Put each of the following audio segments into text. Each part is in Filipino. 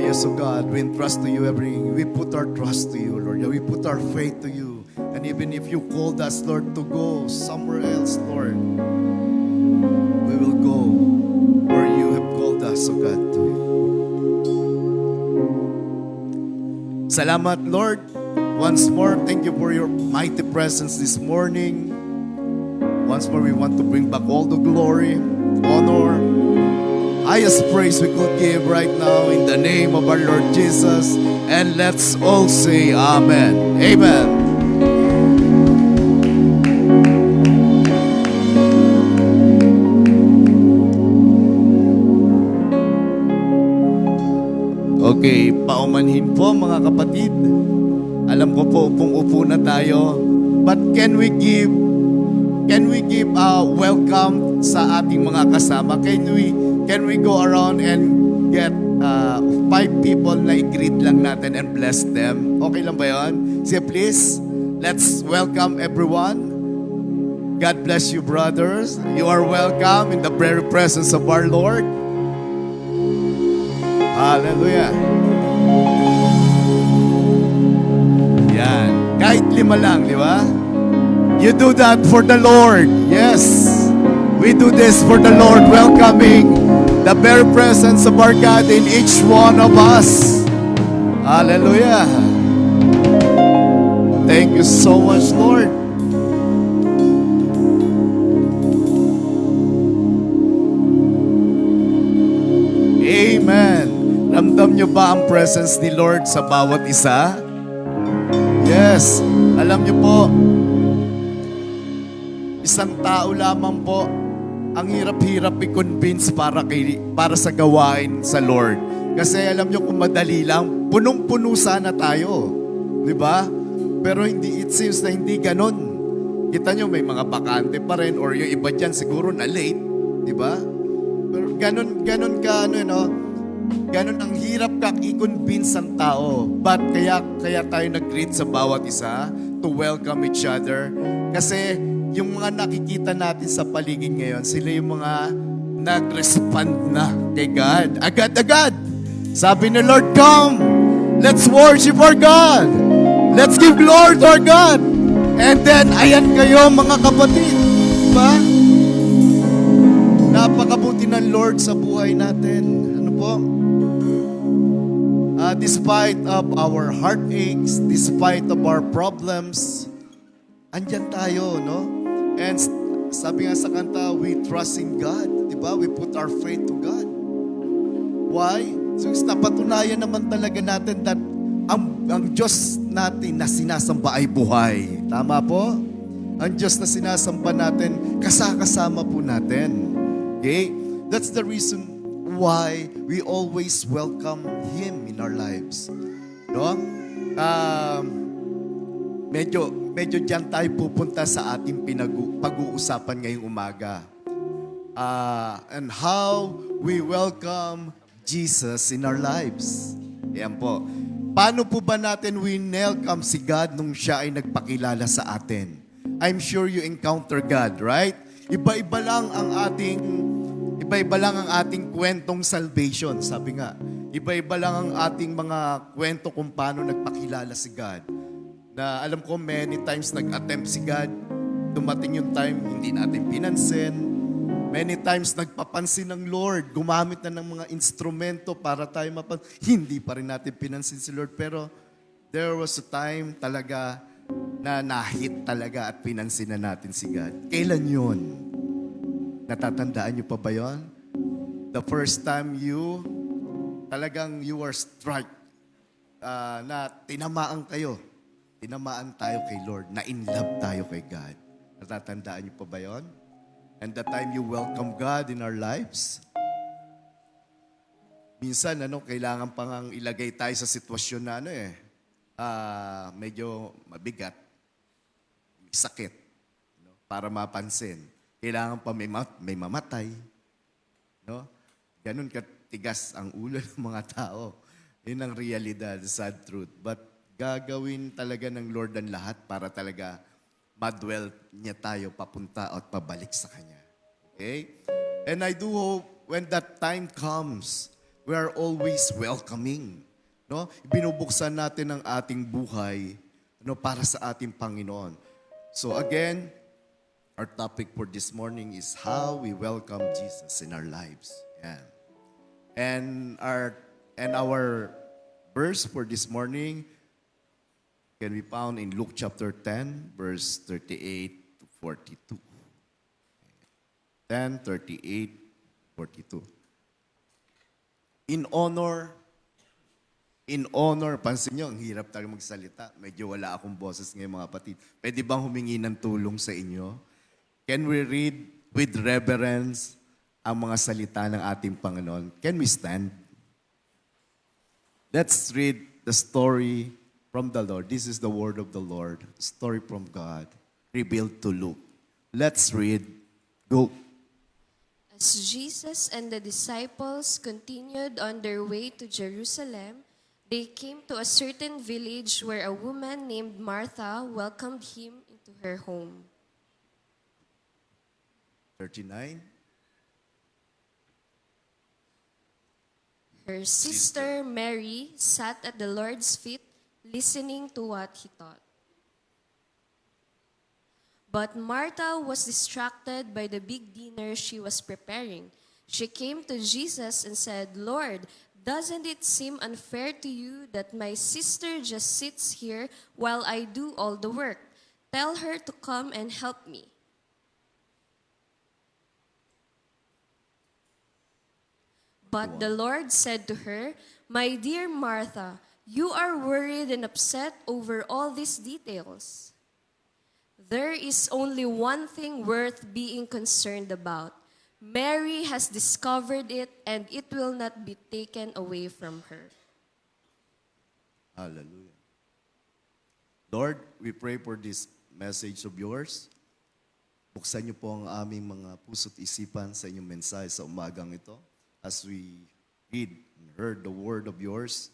Yes, oh God, we entrust to you everything. We put our trust to you, Lord. We put our faith to you. And even if you called us, Lord, to go somewhere else, Lord, we will go where you have called us, oh God, to you. Salamat, Lord. Once more, thank you for your mighty presence this morning. Once more, we want to bring back all the glory, honor, highest praise we could give right now in the name of our Lord Jesus. And let's all say Amen. Amen. Okay, paumanhin po mga kapatid. Alam ko po, upong-upo na tayo. But can we give a welcome sa ating mga kasama? Can we go around and get 5 people na i-greet lang natin and bless them? Okay lang ba yun? Sige, please, let's welcome everyone. God bless you, brothers. You are welcome in the very presence of our Lord. Hallelujah. Yan. Kahit 5 lang, di ba? You do that for the Lord. Yes. We do this for the Lord, welcoming the very presence of our God in each one of us. Hallelujah. Thank you so much, Lord. Amen. Ramdam nyo ba ang presence ni Lord sa bawat isa? Yes. Alam nyo po, isang tao lamang po ang hirap-hirap i-convince para sa gawain sa Lord. Kasi alam nyo kung madali lang, punong-puno sana tayo. Di ba? Pero it seems na hindi ganon. Kita nyo, may mga bakante pa rin or yung iba dyan siguro na late. Di ba? Pero ganon ang hirap kang i-convince ang tao. But kaya tayo nag-greet sa bawat isa to welcome each other. Kasi yung mga nakikita natin sa paligid ngayon, sila yung mga nag-respond na kay God. Agad-agad. Sabi ni Lord, come, let's worship our God. Let's give glory to our God. And then, ayan kayo mga kapatid. Diba? Napakabuti ng Lord sa buhay natin. Ano po? Despite of our heartaches, despite of our problems, andyan tayo, no? And sabi nga sa kanta, we trust in God. Diba? We put our faith to God. Why? So, napatunayan naman talaga natin that ang Diyos natin na sinasamba ay buhay. Tama po? Ang Diyos na sinasamba natin, kasama po natin. Okay? That's the reason why we always welcome Him in our lives. No? Medyo dyan tayo pupunta sa ating pag-uusapan ngayong umaga. And how we welcome Jesus in our lives. Ayan po. Paano po ba natin welcome si God nung siya ay nagpakilala sa atin? I'm sure you encounter God, right? Iba-iba lang ang ating kwentong salvation, sabi nga. Iba-iba lang ang ating mga kwento kung paano nagpakilala si God. Na alam ko many times nag-attempt si God, dumating yung time hindi natin pinansin. Many times nagpapansin ng Lord, gumamit na ng mga instrumento para tayo hindi pa rin natin pinansin si Lord. Pero there was a time talaga na nahit talaga at pinansin na natin si God. Kailan yun? Natatandaan niyo pa ba yun? The first time you were struck, na tinamaan kayo. Tinamaan tayo kay Lord, na in love tayo kay God. Natatandaan niyo pa ba yun? And the time you welcome God in our lives, minsan, kailangan pang ilagay tayo sa sitwasyon na medyo mabigat, may sakit, para mapansin. Kailangan pa may mamatay. No? Ganun katigas ang ulo ng mga tao. Yun ang realidad, sad truth. But gagawin talaga ng Lord ang lahat para talaga madwell niya tayo papunta at pabalik sa Kanya. Okay? And I do hope when that time comes, We are always welcoming. No? Binubuksan natin ang ating buhay para sa ating Panginoon. So again, our topic for this morning is how we welcome Jesus in our lives. Yan. And our verse for this morning can be found in Luke chapter 10, verse 38 to 42. 10, 38, 42. In honor, pansin nyo, ang hirap talaga magsalita. Medyo wala akong boses ngayon mga kapatid. Pwede bang humingi ng tulong sa inyo? Can we read with reverence ang mga salita ng ating Panginoon? Can we stand? Let's read the story from the Lord. This is the word of the Lord. Story from God, revealed to Luke. Let's read. Go. As Jesus and the disciples continued on their way to Jerusalem, they came to a certain village where a woman named Martha welcomed him into her home. 39. Her sister Mary sat at the Lord's feet, listening to what he taught. But Martha was distracted by the big dinner she was preparing. She came to Jesus and said, "Lord, doesn't it seem unfair to you that my sister just sits here while I do all the work? Tell her to come and help me." But the Lord said to her, "My dear Martha, you are worried and upset over all these details. There is only one thing worth being concerned about. Mary has discovered it, and it will not be taken away from her." Hallelujah. Lord, we pray for this message of yours. Buksan niyo po ang aming mga puso't isipan sa inyong mensahe sa umagang ito. As we read and heard the word of yours,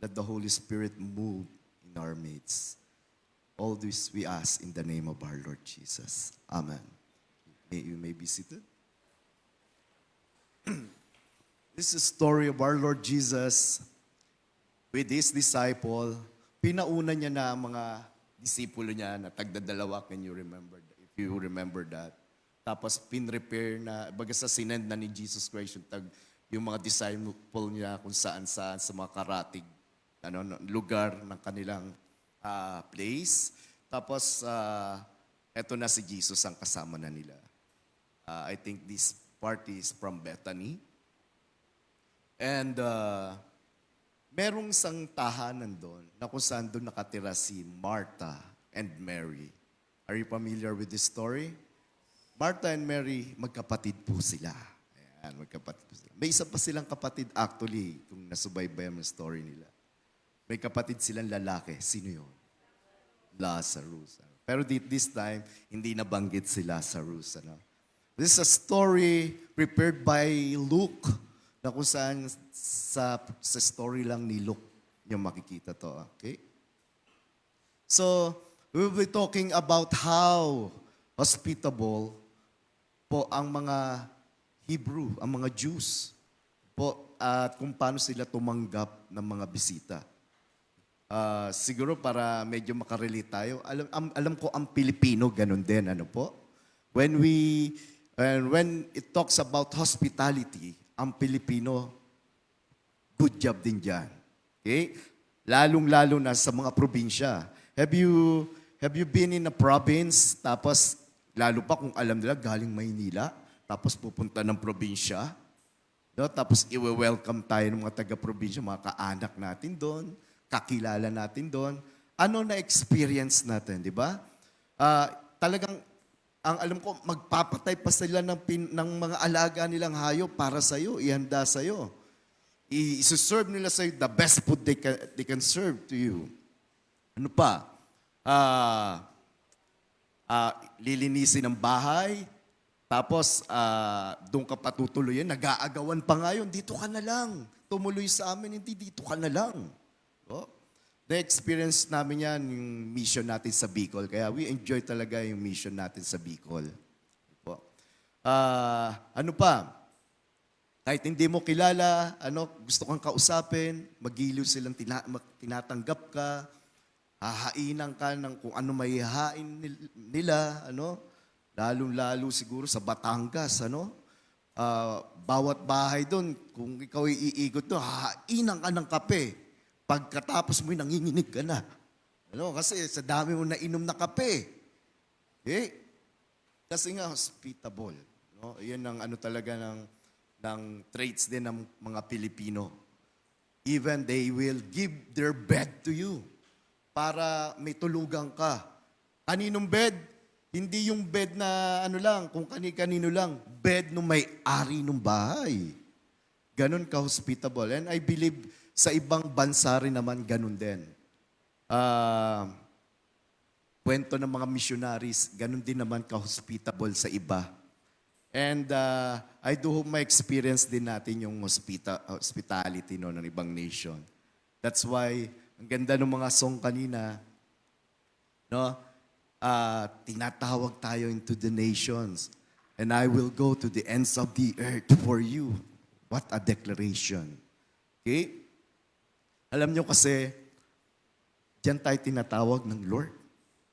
let the Holy Spirit move in our midst. All this we ask in the name of our Lord Jesus. Amen. You may be seated. This is the story of our Lord Jesus with His disciple. Pinauna niya na ang mga disipulo niya na tagdadalawa. Can you remember? If you remember that. Tapos pinrepare na, baga sa sinend na ni Jesus Christ yung mga disciple niya kung saan-saan sa mga karatig lugar ng kanilang place. Tapos, eto na si Jesus ang kasama na nila. I think this party is from Bethany. And merong isang tahanan doon na kung saan doon nakatira si Martha and Mary. Are you familiar with this story? Martha and Mary, magkapatid po sila. Ayan, magkapatid po sila. May isa pa silang kapatid actually, kung nasubaybayan ang story nila. May kapatid silang lalaki. Sino yun? Lazarus. Pero this time, hindi nabanggit si Lazarus. This is a story prepared by Luke na kung saan sa story lang ni Luke yung makikita to. Okay? So, we will be talking about how hospitable po ang mga Hebrew, ang mga Jews po at kung paano sila tumanggap ng mga bisita. Siguro para medyo makarelate tayo. Alam ko ang Pilipino ganun din, ano po? When it talks about hospitality, ang Pilipino good job din diyan. Okay? Lalong-lalo na sa mga probinsya. Have you been in a province tapos lalo pa kung alam nila galing Maynila tapos pupunta ng probinsya? No? Tapos i-welcome tayo ng mga taga-probinsya, mga kaanak natin doon, kakilala natin doon. Ano na experience natin, di ba? Talagang, ang alam ko, magpapatay pa sila ng mga alaga nilang hayop para sa'yo, ihanda sa'yo. I-serve nila sa'yo the best food they can serve to you. Ano pa? Lilinisin ang bahay, tapos doon ka patutuloyin, nag-aagawan pa ngayon, dito ka na lang. Tumuloy sa amin, hindi dito ka na lang. Oh. Na-experience namin yan, yung mission natin sa Bicol. Kaya we enjoy talaga yung mission natin sa Bicol. Ano pa? Kahit hindi mo kilala, gusto kang kausapin, magiliw silang tinatanggap ka, hahainan ka ng kung ano may hain nila, lalong-lalo siguro sa Batangas, bawat bahay doon, kung ikaw ay iikot doon, hahainan ka ng kape. Pagkatapos mo'y nanginginig ka na. Kasi sa dami mo nainom na kape. Kasi nga hospitable. Yan ang talaga ng traits din ng mga Pilipino. Even they will give their bed to you para may tulugan ka. Kaninong bed? Hindi yung bed na lang, kung kani-kanino lang. Bed nung may-ari ng bahay. Ganon ka-hospitable. And I believe sa ibang bansa rin naman ganon din. Kwento ng mga missionaries, ganon din naman ka-hospitable sa iba. And I do hope ma-experience din natin yung hospitality ng ibang nation. That's why, ang ganda ng mga song kanina, tinatawag tayo into the nations. And I will go to the ends of the earth for you. What a declaration. Okay? Alam nyo kasi, diyan tayo tinatawag ng Lord.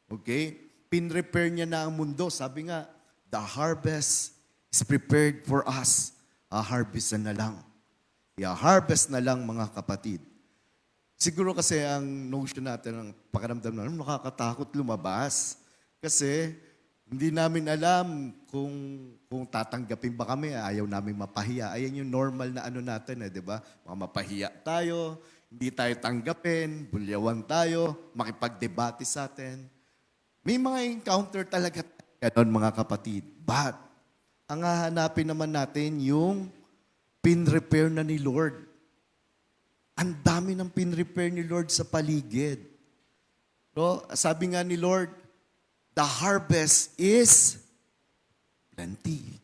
Okay? Pinrepare niya na ang mundo. Sabi nga, the harvest is prepared for us. Harvest na lang. Harvest na lang mga kapatid. Siguro kasi ang notion natin, ang pakiramdam natin, nakakatakot lumabas. Kasi hindi namin alam kung tatanggapin ba kami, ayaw namin mapahiya. Ayan yung normal na natin, di ba? Mapahiya tayo, hindi tayo tanggapin, bulyawan tayo, makipagdebate sa atin. May mga encounter talaga ganon mga kapatid. But, ang hahanapin naman natin yung pin-repair na ni Lord. Ang dami ng pin-repair ni Lord sa paligid. Sabi nga ni Lord, the harvest is plenty.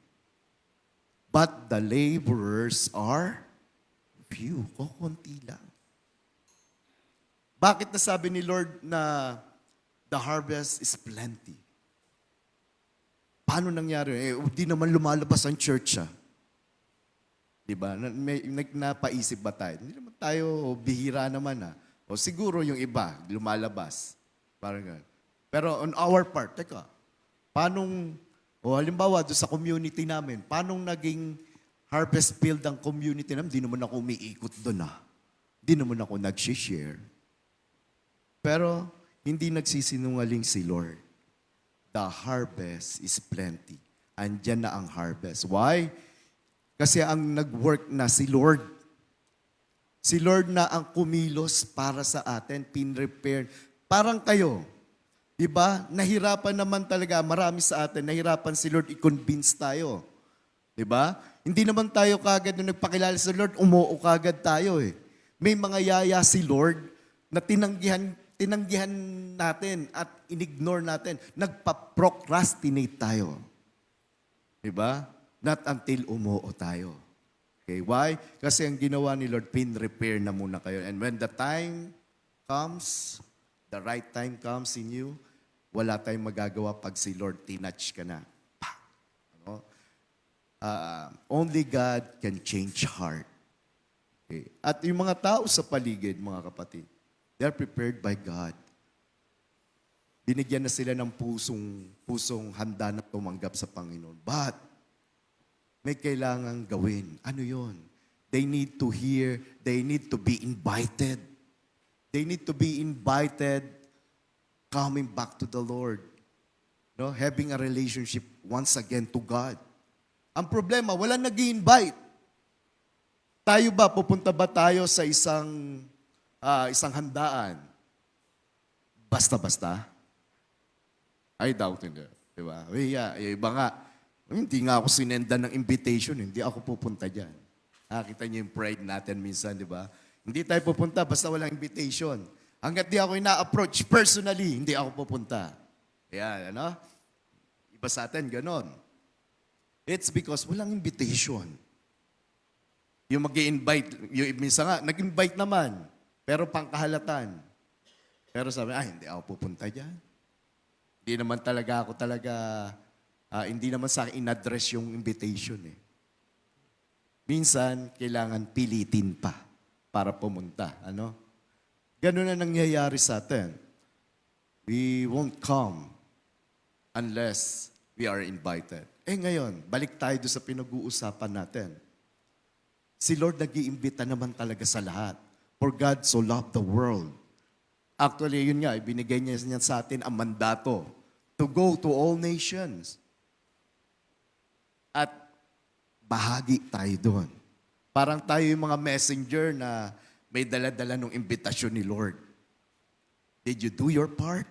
But the laborers are few. Konti lang. Bakit nasabi ni Lord na the harvest is plenty? Paano nangyari? Di naman lumalabas ang church, Diba? Napaisip ba tayo? Hindi naman tayo, bihira naman, O siguro yung iba, lumalabas. Parang ganun. Pero on our part, halimbawa, doon sa community namin, paano naging harvest field ang community namin? Di naman ako umiikot doon, Di naman ako nag-share. Pero, hindi nagsisinungaling si Lord. The harvest is plenty. Andyan na ang harvest. Why? Kasi ang nag-work na si Lord. Si Lord na ang kumilos para sa atin, pin-repair. Parang kayo, di ba? Nahirapan naman talaga, marami sa atin, nahirapan si Lord i-convince tayo. Di ba? Hindi naman tayo kagad nung nagpakilala sa Lord, umuo kagad tayo May mga yaya si Lord na tinanggihan natin at inignore natin. Nagpa-procrastinate tayo. Diba? Not until umuo tayo. Okay, why? Kasi ang ginawa ni Lord, pin-repair na muna kayo. And when the time comes, the right time comes in you, wala tayong magagawa pag si Lord tinatch ka na. Only God can change heart. Okay. At yung mga tao sa paligid, mga kapatid, they are prepared by God. Binigyan na sila ng pusong handa na tumanggap sa Panginoon. But, may kailangang gawin. Ano yon? They need to hear, they need to be invited. They need to be invited coming back to the Lord. Having a relationship once again to God. Ang problema, wala nag-i-invite. Tayo ba, pupunta ba tayo sa isang handaan? Basta-basta? I doubt it. Diba? Yung iba nga, hindi nga ako sinenda ng invitation, hindi ako pupunta dyan. Nakita niyo yung pride natin minsan, di ba? Hindi tayo pupunta basta walang invitation. Hanggat di ako ina-approach personally, hindi ako pupunta. Yan, Iba sa atin, ganon. It's because walang invitation. Yung mag-i-invite, yung minsan nga, nag-invite naman, pero pangkahalatan. Pero sabi, hindi ako pupunta dyan. Hindi naman talaga ako hindi naman sa akin in-address yung invitation Minsan, kailangan pilitin pa para pumunta. Ano? Ganun na nangyayari sa atin. We won't come unless we are invited. Ngayon, balik tayo doon sa pinag-uusapan natin. Si Lord nag-iimbita naman talaga sa lahat. For God so loved the world. Actually, yun nga, ibinigay niya sa atin ang mandato to go to all nations. At bahagi tayo doon. Parang tayo yung mga messenger na may dala-dala ng imbitasyon ni Lord. Did you do your part?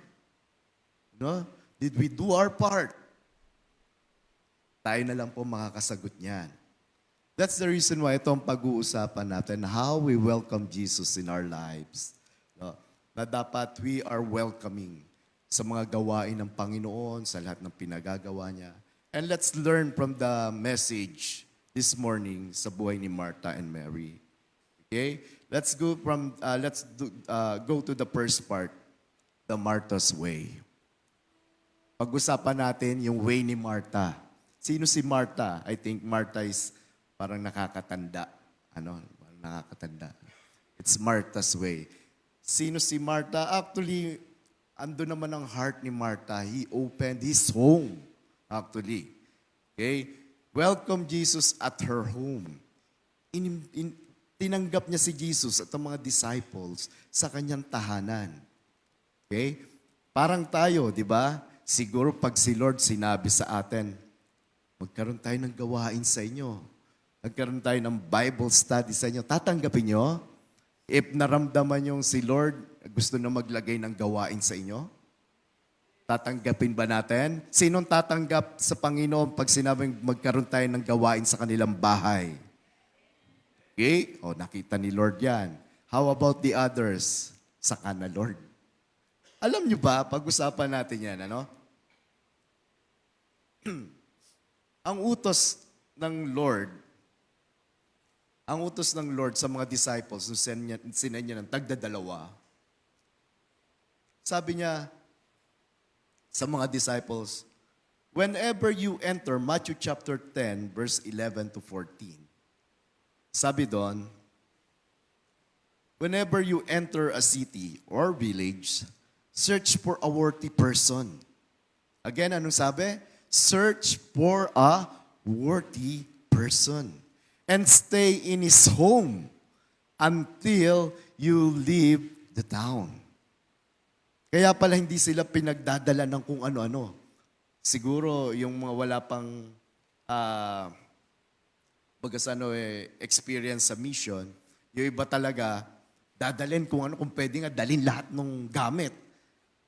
No? Did we do our part? Tayo na lang po makakasagot niyan. That's the reason why itong pag-uusapan natin, how we welcome Jesus in our lives. No? Na dapat we are welcoming sa mga gawain ng Panginoon, sa lahat ng pinagagawa niya. And let's learn from the message this morning sa buhay ni Martha and Mary. Okay? Let's go to the first part, the Martha's way. Pag-usapan natin yung way ni Martha. Sino si Martha? I think Martha is parang nakakatanda. Parang nakakatanda. It's Martha's way. Sino si Martha? Actually, ando naman ang heart ni Martha. He opened his home, actually. Okay? Welcome Jesus at her home. Tinanggap niya si Jesus at ang mga disciples sa kanyang tahanan. Okay? Parang tayo, di ba? Siguro pag si Lord sinabi sa atin, magkaroon tayo ng gawain sa inyo. Magkaroon tayo ng Bible study sa inyo. Tatanggapin nyo? If naramdaman yung si Lord, gusto na maglagay ng gawain sa inyo? Tatanggapin ba natin? Sinong tatanggap sa Panginoon pag sinabing magkaroon tayo ng gawain sa kanilang bahay? Okay? Nakita ni Lord yan. How about the others? Saka na, Lord. Alam nyo ba, pag-usapan natin yan, ano? Ang utos ng Lord sa mga disciples, nung sinend niya ng tagdadalawa, sabi niya sa mga disciples, whenever you enter, Matthew chapter 10, verse 11 to 14, sabi doon, whenever you enter a city or village, search for a worthy person. Again, anong sabi? Search for a worthy person. And stay in his home until you leave the town. Kaya pala hindi sila pinagdadala ng kung ano-ano. Siguro yung mga wala pang experience sa mission, yung iba talaga, dadalhin kung ano, kung pwede nga, dalhin lahat ng gamit.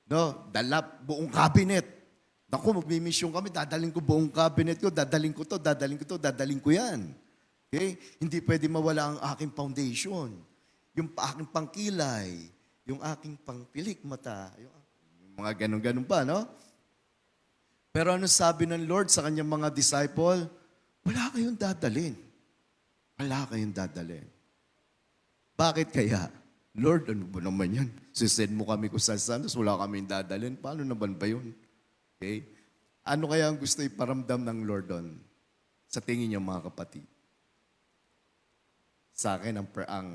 No? Dala buong cabinet. Naku, magmi-mission kami, dadalhin ko buong cabinet ko, dadalhin ko to, dadalhin ko yan. Okay? Hindi pwede mawala ang aking foundation. Yung aking pangkilay, yung aking pangpilik mata, yung mga ganun-ganun pa, no? Pero ano sabi ng Lord sa kanyang mga disciple? Wala kayong dadalhin. Wala kayong dadalhin. Bakit kaya? Lord, ano ba naman yan? Sisend mo kami kung saan, tapos wala kaming dadalhin. Paano naman ba yun? Okay? Ano kaya ang gusto iparamdam ng Lord doon? Sa tingin niyo, mga kapatid? Sa akin, ang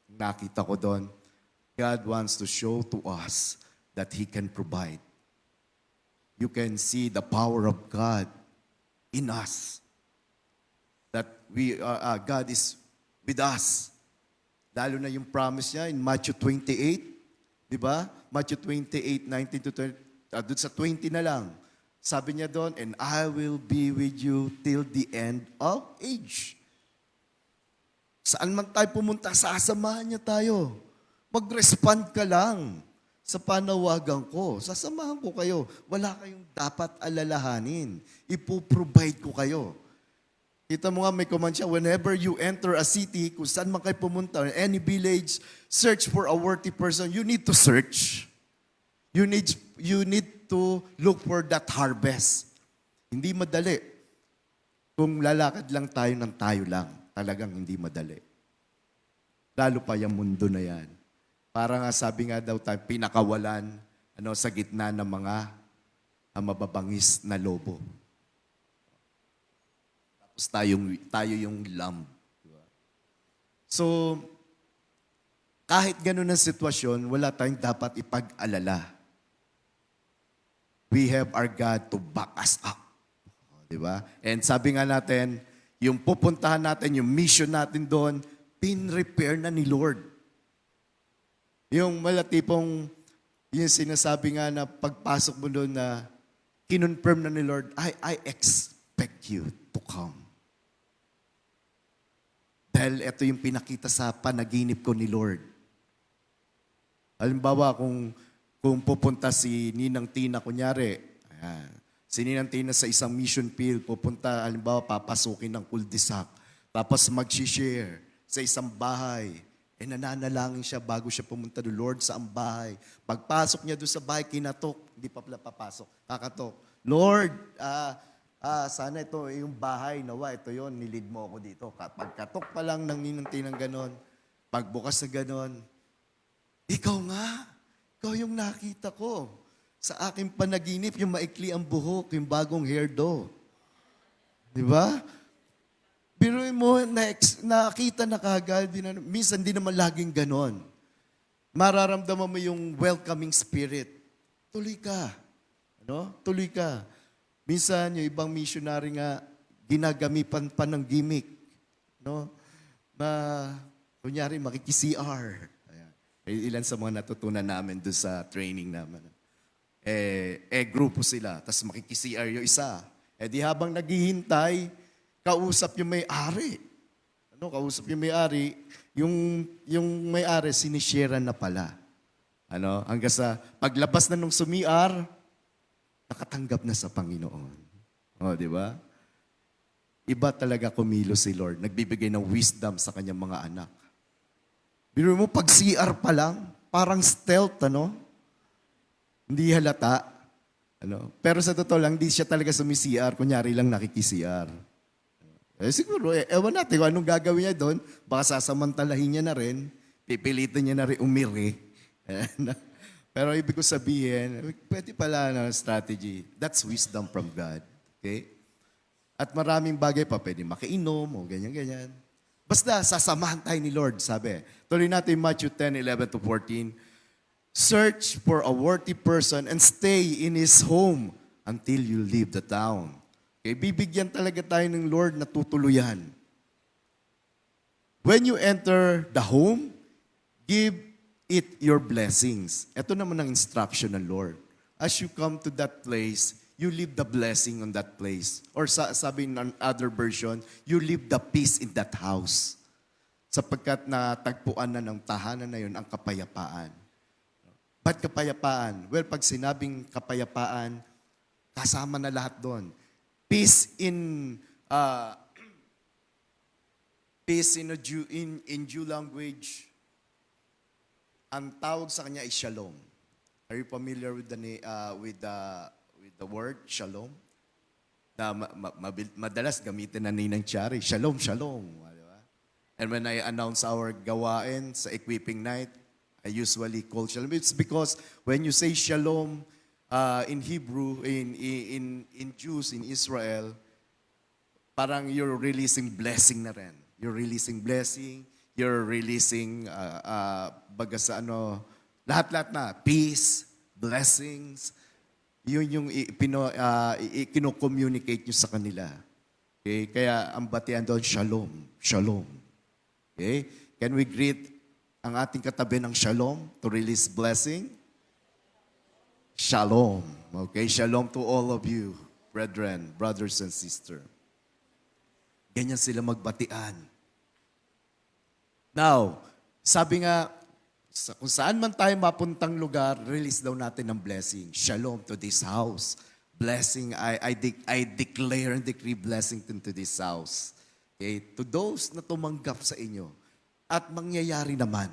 nakita ko doon, God wants to show to us that He can provide. You can see the power of God in us. That God is with us. Lalo na yung promise niya in Matthew 28, di ba? Matthew 28, 19 to 20, doon sa 20 na lang. Sabi niya doon, and I will be with you till the end of age. Saan man tayo pumunta, sasamahan niya tayo. Mag-respond ka lang sa panawagan ko. Sasamahan ko kayo. Wala kayong dapat alalahanin. Ipo-provide ko kayo. Kita mo nga, may command siya, whenever you enter a city, kung saan man kayo pumunta, any village, search for a worthy person. You need to search. You need to look for that harvest. Hindi madali. Kung lalakad lang tayo ng tayo lang, talagang hindi madali. Lalo pa yung mundo na yan. Para nga sabi nga daw tayo, pinakawalan sa gitna ng mga mababangis na lobo. Tapos tayo yung lamb. Diba? So, kahit ganun ang sitwasyon, wala tayong dapat ipag-alala. We have our God to back us up. Di ba? And sabi nga natin, yung pupuntahan natin, yung mission natin doon, pin-repair na ni Lord. Yung malatipong, yung sinasabi nga na pagpasok mo doon na kinonfirm na ni Lord, I expect you to come. Dahil ito yung pinakita sa panaginip ko ni Lord. Halimbawa, kung pupunta si Ninang Tina, kunyari, ayan, si Ninang Tina sa isang mission field, pupunta, halimbawa, papasukin ng cul-de-sac, tapos mag-share sa isang bahay, nananalangin siya bago siya pumunta doon, Lord, sa ang bahay. Pagpasok niya doon sa bahay, kinatok, hindi pa pala papasok, kakatok. Lord, sana ito yung bahay, nawa, ito yon nilid mo ako dito. Pagkatok pa lang ng Ninang Tinang ganon, pagbukas na ganon, ikaw yung nakita ko. Sa aking panaginip, yung maikli ang buhok, yung bagong hairdo. Di ba? Biruin mo, nakita na kagad, minsan di naman laging ganon. Mararamdaman mo yung welcoming spirit. Tuloy ka. Tuloy ka. Minsan, yung ibang missionary nga, ginagamitan pa ng gimmick. Na, kunyari, makiki-CR. Ilan sa mga natutunan namin doon sa training namin. Grupo sila, tapos makiki-CR yung isa. Di habang naghihintay, kausap yung may-ari. Kausap yung may-ari, yung may-ari, sinisharean na pala. Hanggang sa paglabas na nung sumiar, nakatanggap na sa Panginoon. Di ba? Iba talaga kumilos si Lord. Nagbibigay ng wisdom sa kanyang mga anak. Biro mo, pag CR pa lang, parang stealth, Hindi halata. Pero sa totoo lang, hindi siya talaga sumi-CR, kunyari lang nakiki-CR. Siguro, ewan natin kung anong gagawin niya doon, baka sasamantalahin niya na rin, pipilitin niya na rin umiri. Pero ibig ko sabihin, pwede pala na strategy. That's wisdom from God. Okay? At maraming bagay pa, pwede makainom o ganyan-ganyan. Basta, sasamahan tayo ni Lord, sabi. Tuloy natin Matthew 10:11-14. Search for a worthy person and stay in his home until you leave the town. Okay, bibigyan talaga tayo ng Lord na tutuluyan. When you enter the home, give it your blessings. Ito naman ang instruction ng Lord. As you come to that place, you leave the blessing on that place. Or sabi ng other version, you leave the peace in that house. Sapagkat natagpuan na ng tahanan na yun ang kapayapaan. Ba't kapayapaan? Well, pag sinabing kapayapaan, kasama na lahat doon. Peace in Jew language, ang tawag sa kanya ay shalom. Are you familiar with the word shalom? Na madalas gamitin na Ninang Chari, shalom, shalom. Diba? And when I announce our gawain sa equipping night, I usually call shalom. It's because when you say shalom in Hebrew, in Jews, in Israel, parang you're releasing blessing na rin. You're releasing blessing, you're releasing, lahat-lahat na, peace, blessings. Yun yung kino-communicate nyo sa kanila. Okay? Kaya ang batian doon, shalom, shalom. Okay? Can we greet ang ating katabi ng shalom to release blessing? Shalom. Okay? Shalom to all of you, brethren, brothers and sisters. Ganyan sila magbatian. Now, sabi nga, kung saan man tayo mapuntang lugar, release daw natin ng blessing. Shalom to this house. Blessing, I declare and decree blessing into this house. Okay? To those na tumanggap sa inyo. At mangyayari naman.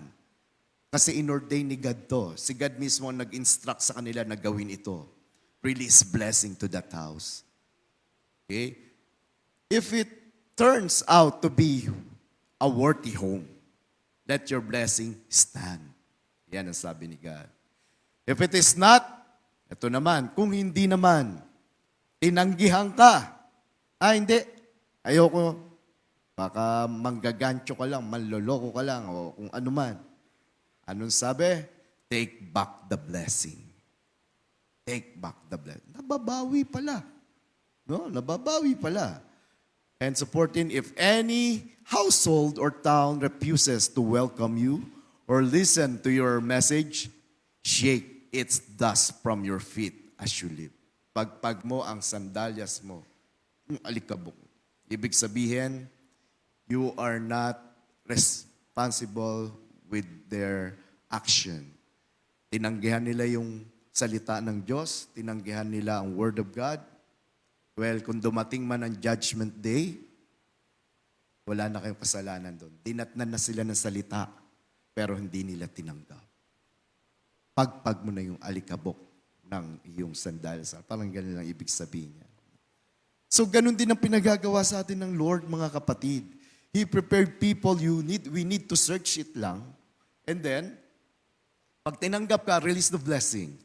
Kasi inordain ni God to. Si God mismo ang nag-instruct sa kanila na gawin ito. Release blessing to that house. Okay? If it turns out to be a worthy home, let your blessing stand. Yan ang sabi ni God. If it is not, ito naman, kung hindi naman, tinanggihan ka. Hindi. Ayoko, baka manggagancho ka lang, manloloko ka lang, o kung ano man. Anong sabi? Take back the blessing. Take back the blessing. Nababawi pala. No? Nababawi pala. And so 14, if any household or town refuses to welcome you or listen to your message, shake its dust from your feet as you leave. Pagpag mo ang sandalyas mo, yung alikabok. Ibig sabihin, you are not responsible with their action. Tinanggihan nila yung salita ng Diyos, tinanggihan nila ang Word of God. Well, kung dumating man ang Judgment Day, wala na kayong kasalanan doon. Dinatnan na sila ng salita, pero hindi nila tinanggap. Pagpag mo na yung alikabok ng iyong sandals. Parang ganun lang ibig sabihin niya. So, ganun din ang pinagagawa sa atin ng Lord, mga kapatid. He prepared people, we need to search it lang. And then, pag tinanggap ka, release the blessing.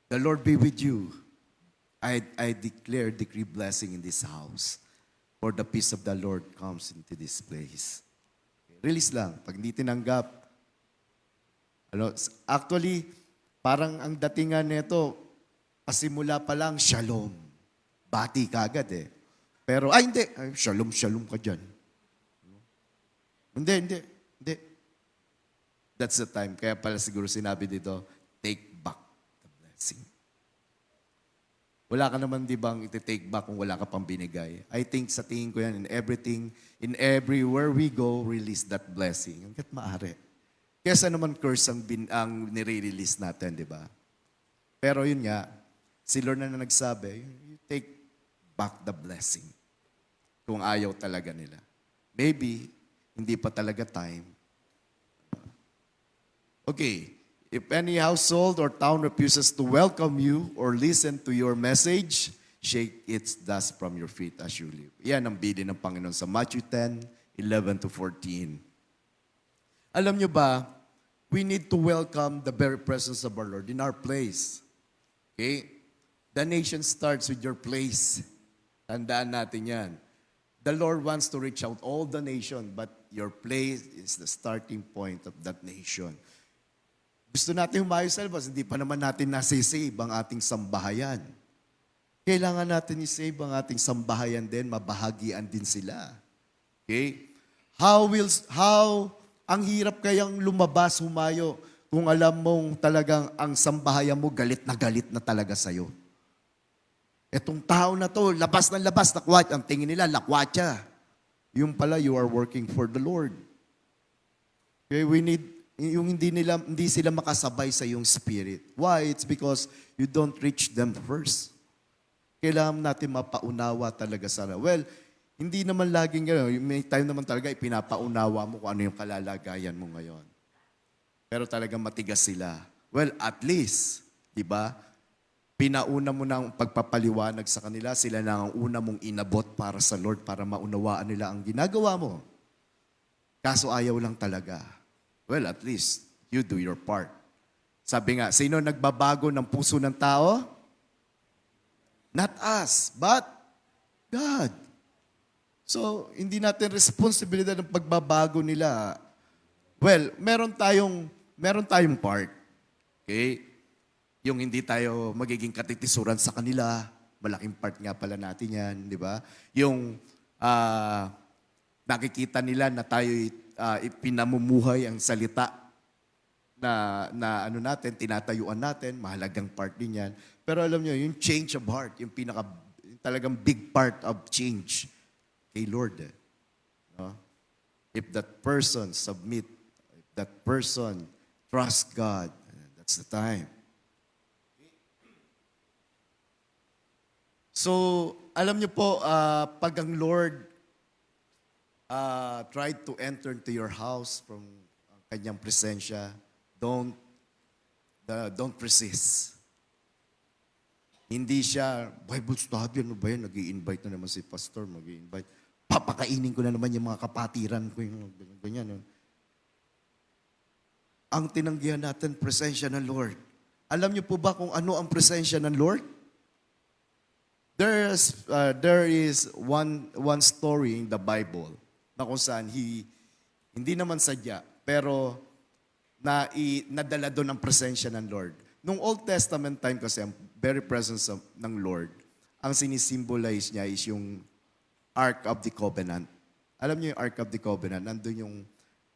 The Lord be with you. I decree blessing in this house. For the peace of the Lord comes into this place. Release lang. Pag hindi tinanggap, actually, parang ang datingan nito, pasimula pa lang, shalom. Bati ka agad eh. Pero, hindi. Shalom ka dyan. Hindi. That's the time. Kaya pala siguro sinabi dito, take back the blessing. Wala ka naman di bang iti-take back kung wala ka pang binigay. I think sa tingin ko yan, in everywhere we go, release that blessing. Hanggat maaari. Kesa naman curse ang nire-release natin, di ba? Pero yun nga, si Lord na nagsabi, you take back the blessing. Kung ayaw talaga nila. Maybe, hindi pa talaga time. Okay. If any household or town refuses to welcome you or listen to your message, shake its dust from your feet as you leave. Yan ang bilin ng Panginoon sa Matthew 10:11-14. Alam nyo ba, we need to welcome the very presence of our Lord in our place. Okay? The nation starts with your place. Tandaan natin yan. The Lord wants to reach out all the nation, but your place is the starting point of that nation. Gusto natin humayo sa labas, hindi pa naman natin nasisave ang ating sambahayan. Kailangan natin i-save ang ating sambahayan din, mabahagian din sila. Okay? Ang hirap kayang lumabas, humayo, kung alam mong talagang ang sambahayan mo, galit na talaga sa'yo. Etong tao na to, labas ng labas, lakwat. Ang tingin nila, lakwatsa. Yung pala, you are working for the Lord. Okay, we need yung hindi sila makasabay sa iyong spirit. Why? It's because you don't reach them first. Kailangan natin mapaunawa talaga sana. Well, hindi naman laging gano'n. May time naman talaga ipinapaunawa mo kung ano yung kalalagayan mo ngayon. Pero talagang matigas sila. Well, at least, di ba, pinauna mo ng pagpapaliwanag sa kanila, sila na ang una mong inabot para sa Lord para maunawaan nila ang ginagawa mo. Kaso ayaw lang talaga. Well, at least, you do your part. Sabi nga, sino nagbabago ng puso ng tao? Not us, but God. So, hindi natin responsibilidad ng pagbabago nila. Well, meron tayong part. Okay? Yung hindi tayo magiging katitisuran sa kanila, malaking part nga pala natin yan, di ba? Yung nakikita nila na tayo ipinamumuhay ang salita na ano natin, tinatayuan natin, mahalagang part din yan. Pero alam nyo, yung change of heart, yung talagang big part of change kay Lord. No? If that person submit, if that person trust God, that's the time. So, alam nyo po, pag ang Lord tried to enter into your house from kanyang presensya, don't resist. Hindi siya, Bible study, ano ba yan? Nag-i-invite na naman si pastor, mag-i-invite. Papakainin ko na naman yung mga kapatiran ko, yung ganyan. Ang tinanggihan natin, presensya ng Lord. Alam niyo po ba kung ano ang presensya ng Lord? There is one story in the Bible na kung saan hindi naman sadya, pero nadala doon ang presensya ng Lord. Nung Old Testament time kasi, ang very presence ng Lord, ang sinisimbolize niya is yung Ark of the Covenant. Alam niyo yung Ark of the Covenant, nandun yung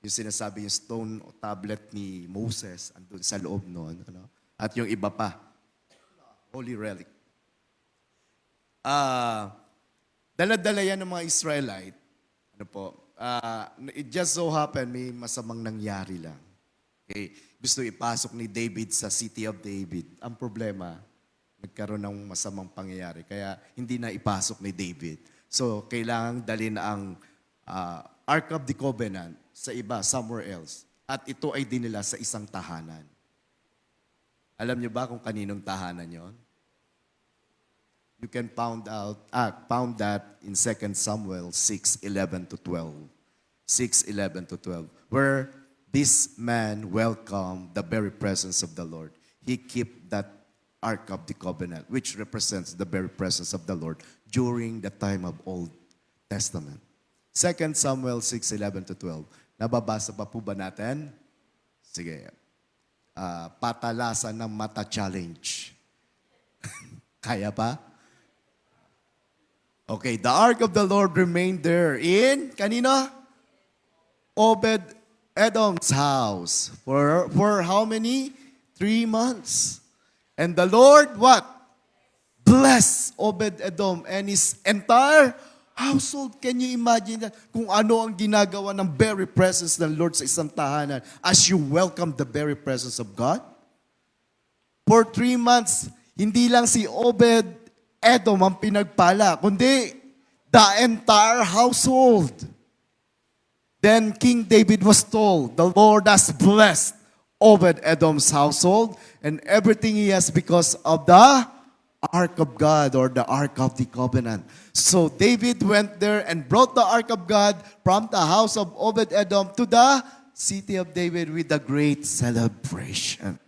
sinasabi yung stone o tablet ni Moses, andun sa loob noon. Ano? At yung iba pa, holy relic. Dala-dala yan ng mga Israelite. Ano po, it just so happened, may masamang nangyari lang. Okay. Gusto ipasok ni David sa City of David. Ang problema, nagkaroon ng masamang pangyayari. Kaya hindi na ipasok ni David. So, kailangang dalhin ang Ark of the Covenant sa iba, somewhere else. At ito ay dinila sa isang tahanan. Alam niyo ba kung kaninong tahanan yon? You can found that in 2 Samuel 6:11 to 12. 6:11 to 12. Where this man welcomed the very presence of the Lord. He kept that Ark of the Covenant, which represents the very presence of the Lord during the time of Old Testament. 2 Samuel 6:11 to 12. Nababasa pa po ba natin? Sige. Patalasan ng mata challenge. Kaya pa? Okay, the ark of the Lord remained there in, kanino? Obed-Edom's house. For how many? 3 months. And the Lord, what? Bless Obed-Edom and his entire household. Can you imagine that? Kung ano ang ginagawa ng very presence ng Lord sa isang tahanan as you welcome the very presence of God? For 3 months, hindi lang si Obed-Edom ang pinagpala, kundi the entire household. Then King David was told, the Lord has blessed Obed-Edom's household and everything he has because of the Ark of God or the Ark of the Covenant. So David went there and brought the Ark of God from the house of Obed-Edom to the city of David with a great celebration.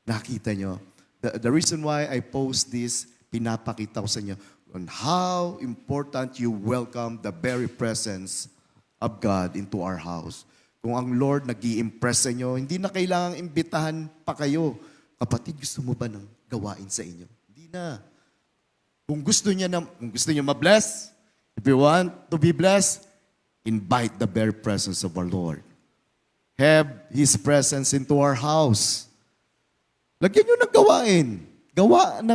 Nakita nyo? The reason why I post this, pinapakita ko sa inyo on how important you welcome the very presence of God into our house. Kung ang Lord nag-i-impress sa inyo, hindi na kailangang imbitahan pa kayo. Kapatid, gusto mo ba ng gawain sa inyo? Hindi na. Kung gusto niyo ma-bless, if you want to be blessed, invite the very presence of our Lord. Have His presence into our house. Lagyan nyo ng gawain.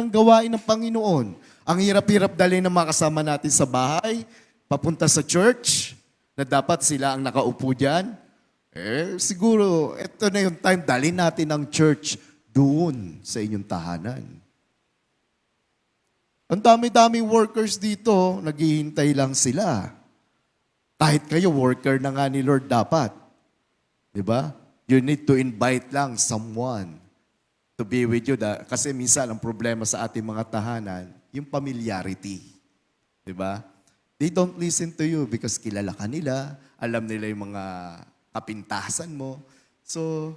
Gawain ng Panginoon. Ang hirap-hirap dalhin ng mga kasama natin sa bahay, papunta sa church, na dapat sila ang nakaupo dyan. Siguro, ito na yung time, dalhin natin ang church doon sa inyong tahanan. Ang dami-dami workers dito, naghihintay lang sila. Kahit kayo, worker na nga ni Lord dapat. Diba? You need to invite lang someone to be with you. Kasi minsan, ang problema sa ating mga tahanan, yung familiarity. Diba? They don't listen to you because kilala ka nila, alam nila yung mga kapintasan mo. So,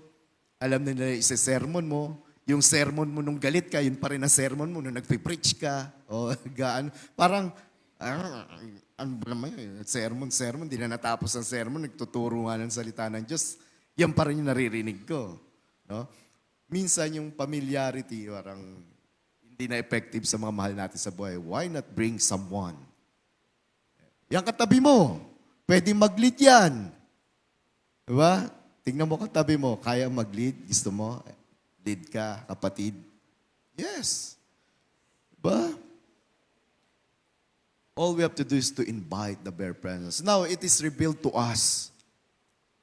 alam nila yung sermon mo. Yung sermon mo nung galit ka, yun pa rin ang sermon mo nung nagpe-preach ka. O, gaan. Parang, ano ba naman yun? Sermon, di na natapos ang sermon, nagtuturo nga ng salita ng Diyos. Yan pa rin yung naririnig ko. No? Minsan yung familiarity, parang hindi na effective sa mga mahal natin sa buhay. Why not bring someone? Yang katabi mo, pwede mag-lead yan. Diba? Tingnan mo katabi mo, kaya mag-lead? Gusto mo? Lead ka, kapatid? Yes. Diba? All we have to do is to invite the bare presence. Now, it is revealed to us.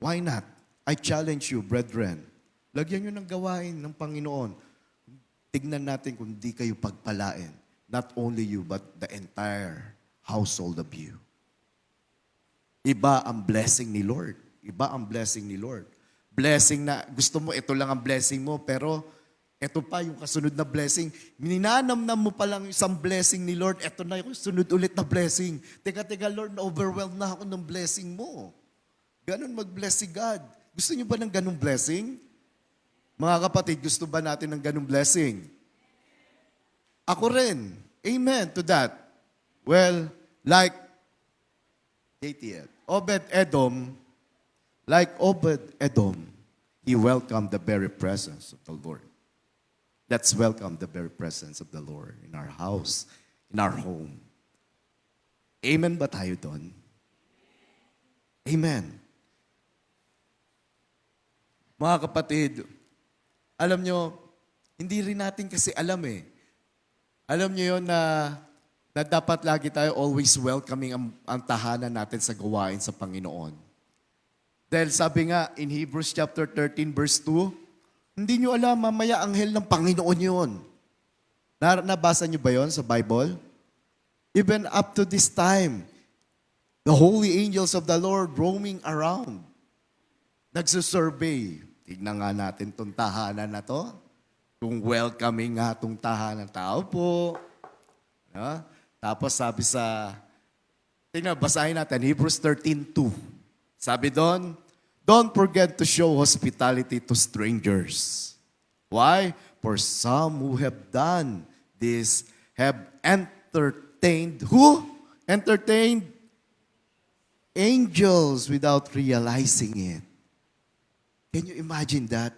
Why not? I challenge you, brethren. Lagyan nyo ng gawain ng Panginoon. Tignan natin kung di kayo pagpalain. Not only you, but the entire household of you. Iba ang blessing ni Lord. Iba ang blessing ni Lord. Blessing na, gusto mo, ito lang ang blessing mo, pero ito pa yung kasunod na blessing. Ninanamnam mo pa lang isang blessing ni Lord, ito na yung sunod ulit na blessing. Teka, Lord, na-overwhelmed na ako ng blessing mo. Ganon mag-bless si God. Gusto niyo ba ng ganong blessing? Mga kapatid, gusto ba natin ng ganong blessing? Ako rin. Amen to that. Well, like JTL, Obed-Edom, he welcomed the very presence of the Lord. Let's welcome the very presence of the Lord in our house, in our home. Amen ba tayo doon? Amen. Mga kapatid, alam nyo, hindi rin natin kasi alam eh. Alam nyo yun na dapat lagi tayo always welcoming ang tahanan natin sa gawain sa Panginoon. Dahil sabi nga in Hebrews chapter 13 verse 2, hindi nyo alam, mamaya anghel ng Panginoon yun. Nabasa nyo ba yon sa Bible? Even up to this time, the holy angels of the Lord roaming around. Nagsusurvey. Tignan nga natin itong tahanan na to. Kung welcoming nga itong tahanan. Tao po. No? Tapos sabi tingnan, basahin natin, Hebrews 13:2. Sabi doon, don't forget to show hospitality to strangers. Why? For some who have done this have entertained, who? Entertained angels without realizing it. Can you imagine that?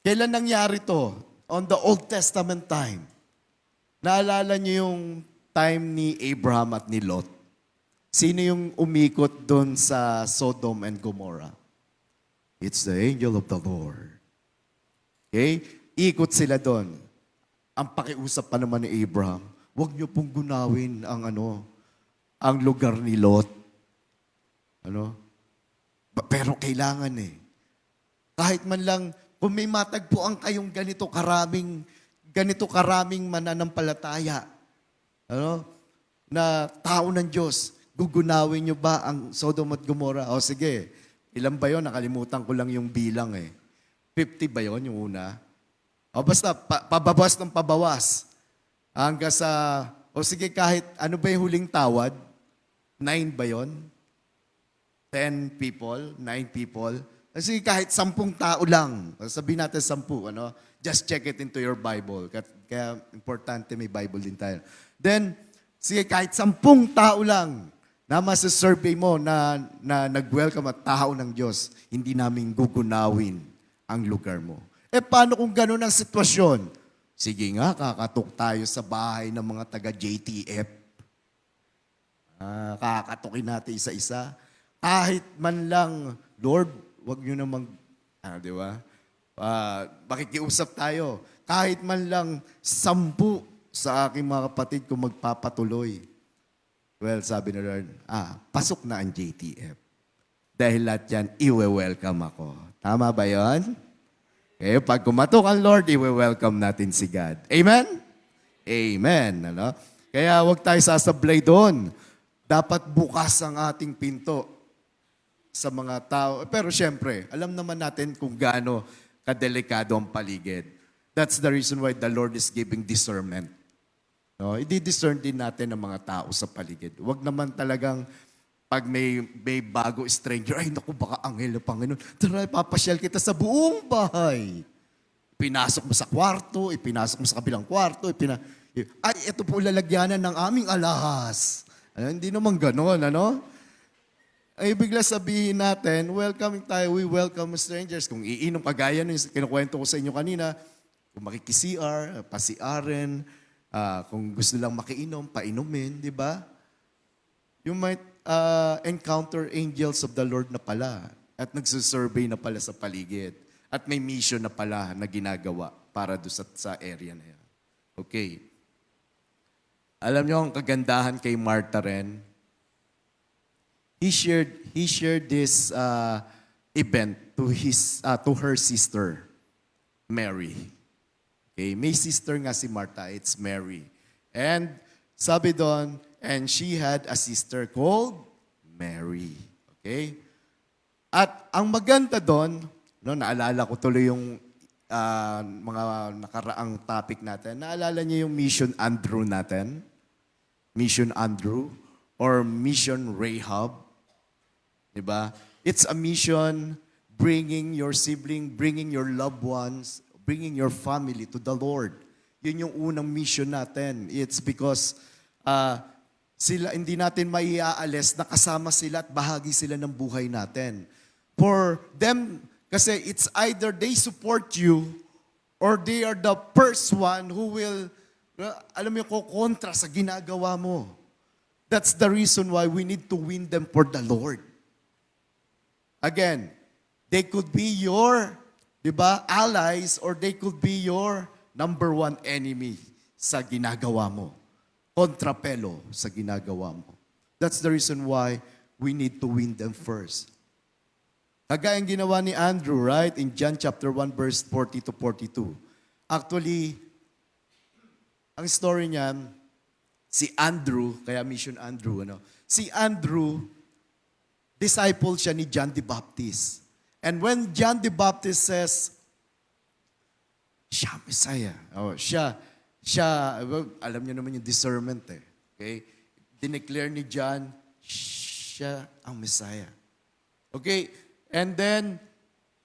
Kailan nangyari to? On the Old Testament time. Naalala niyo yung time ni Abraham at ni Lot? Sino yung umikot doon sa Sodom and Gomorrah? It's the angel of the Lord. Okay? Ikot sila doon. Ang pakiusap pa naman ni Abraham, huwag niyo pong gunawin ang lugar ni Lot. Pero kailangan eh. Kahit man lang, kung may matagpuan kayong ganito karaming mananampalataya, na tao ng Diyos, gugunawin nyo ba ang Sodom at Gomorrah? O sige, ilan ba yun? Nakalimutan ko lang yung bilang eh. 50 ba yun yung una? O basta, pabawas ng pabawas. Hanggang o sige, kahit ano ba yung huling tawad? 9 ba yun? 10 people? 9 people? Kasi kahit 10 tao lang, sabihin natin 10, just check it into your Bible. Kaya importante may Bible din tayo. Then, sige, kahit 10 tao lang na masa-survey mo na nag-welcome at tao ng Diyos, hindi namin gugunawin ang lugar mo. Paano kung gano'n ang sitwasyon? Sige nga, kakatok tayo sa bahay ng mga taga-JTF. Kakatukin natin isa-isa. Kahit man lang, Lord, wag nyo namang, di ba? Makikiusap tayo. Kahit man lang 10 sa aking mga kapatid kung magpapatuloy. Well, sabi ni Lord, pasok na ang JTF. Dahil lahat yan, iwe-welcome ako. Tama ba yun? Okay, pag kumatok ang Lord, iwe-welcome natin si God. Amen? Amen. Kaya wag tayo sasablay doon. Dapat bukas ang ating pinto sa mga tao. Pero syempre, alam naman natin kung gaano kadelikado ang paligid. That's the reason why the Lord is giving discernment. I-discern din natin ang mga tao sa paligid. Huwag naman talagang pag may bago stranger, ay naku, baka anghel ng Panginoon. Tara, papasyal kita sa buong bahay. Pinasok mo sa kwarto, ipinasok mo sa kabilang kwarto, ay, ito po lalagyanan ng aming alahas. Hindi naman gano'n, ay bigla sabihin natin, welcoming tayo, we welcome strangers. Kung iinom, kagaya nung kinukwento ko sa inyo kanina, kung makiki-CR, pa-CRen, kung gusto lang makiinom, painumin, di ba? You might encounter angels of the Lord na pala at nagsusurvey na pala sa paligid at may mission na pala na ginagawa para doon sa area na yan. Okay. Alam niyo ang kagandahan kay Martha rin? He shared this event to her sister, Mary. Okay, may sister nga si Martha, it's Mary. And sabi doon, and she had a sister called Mary. Okay? At ang maganda doon, naalala ko tuloy yung mga nakaraang topic natin. Naalala niyo yung Mission Andrew natin? Mission Andrew or Mission Rahab. Diba? It's a mission bringing your sibling, bringing your loved ones, bringing your family to the Lord. Yun yung unang mission natin. It's because sila, hindi natin maiaalis na kasama sila at bahagi sila ng buhay natin. For them, kasi it's either they support you or they are the first one who will, alam mo, kontra sa ginagawa mo. That's the reason why we need to win them for the Lord. Again, they could be your, di ba, allies or they could be your number one enemy sa ginagawa mo. Kontrapelo sa ginagawa mo. That's the reason why we need to win them first. Kagaya ang ginawa ni Andrew, right? In John chapter 1, verse 40 to 42. Actually, ang story niyan, si Andrew, kaya Mission Andrew, si Andrew, disciple siya ni John the Baptist. And when John the Baptist says, siya Messiah. Well, alam niyo naman yung discernment eh. Okay? Dineclare ni John, siya ang Messiah. Okay? And then,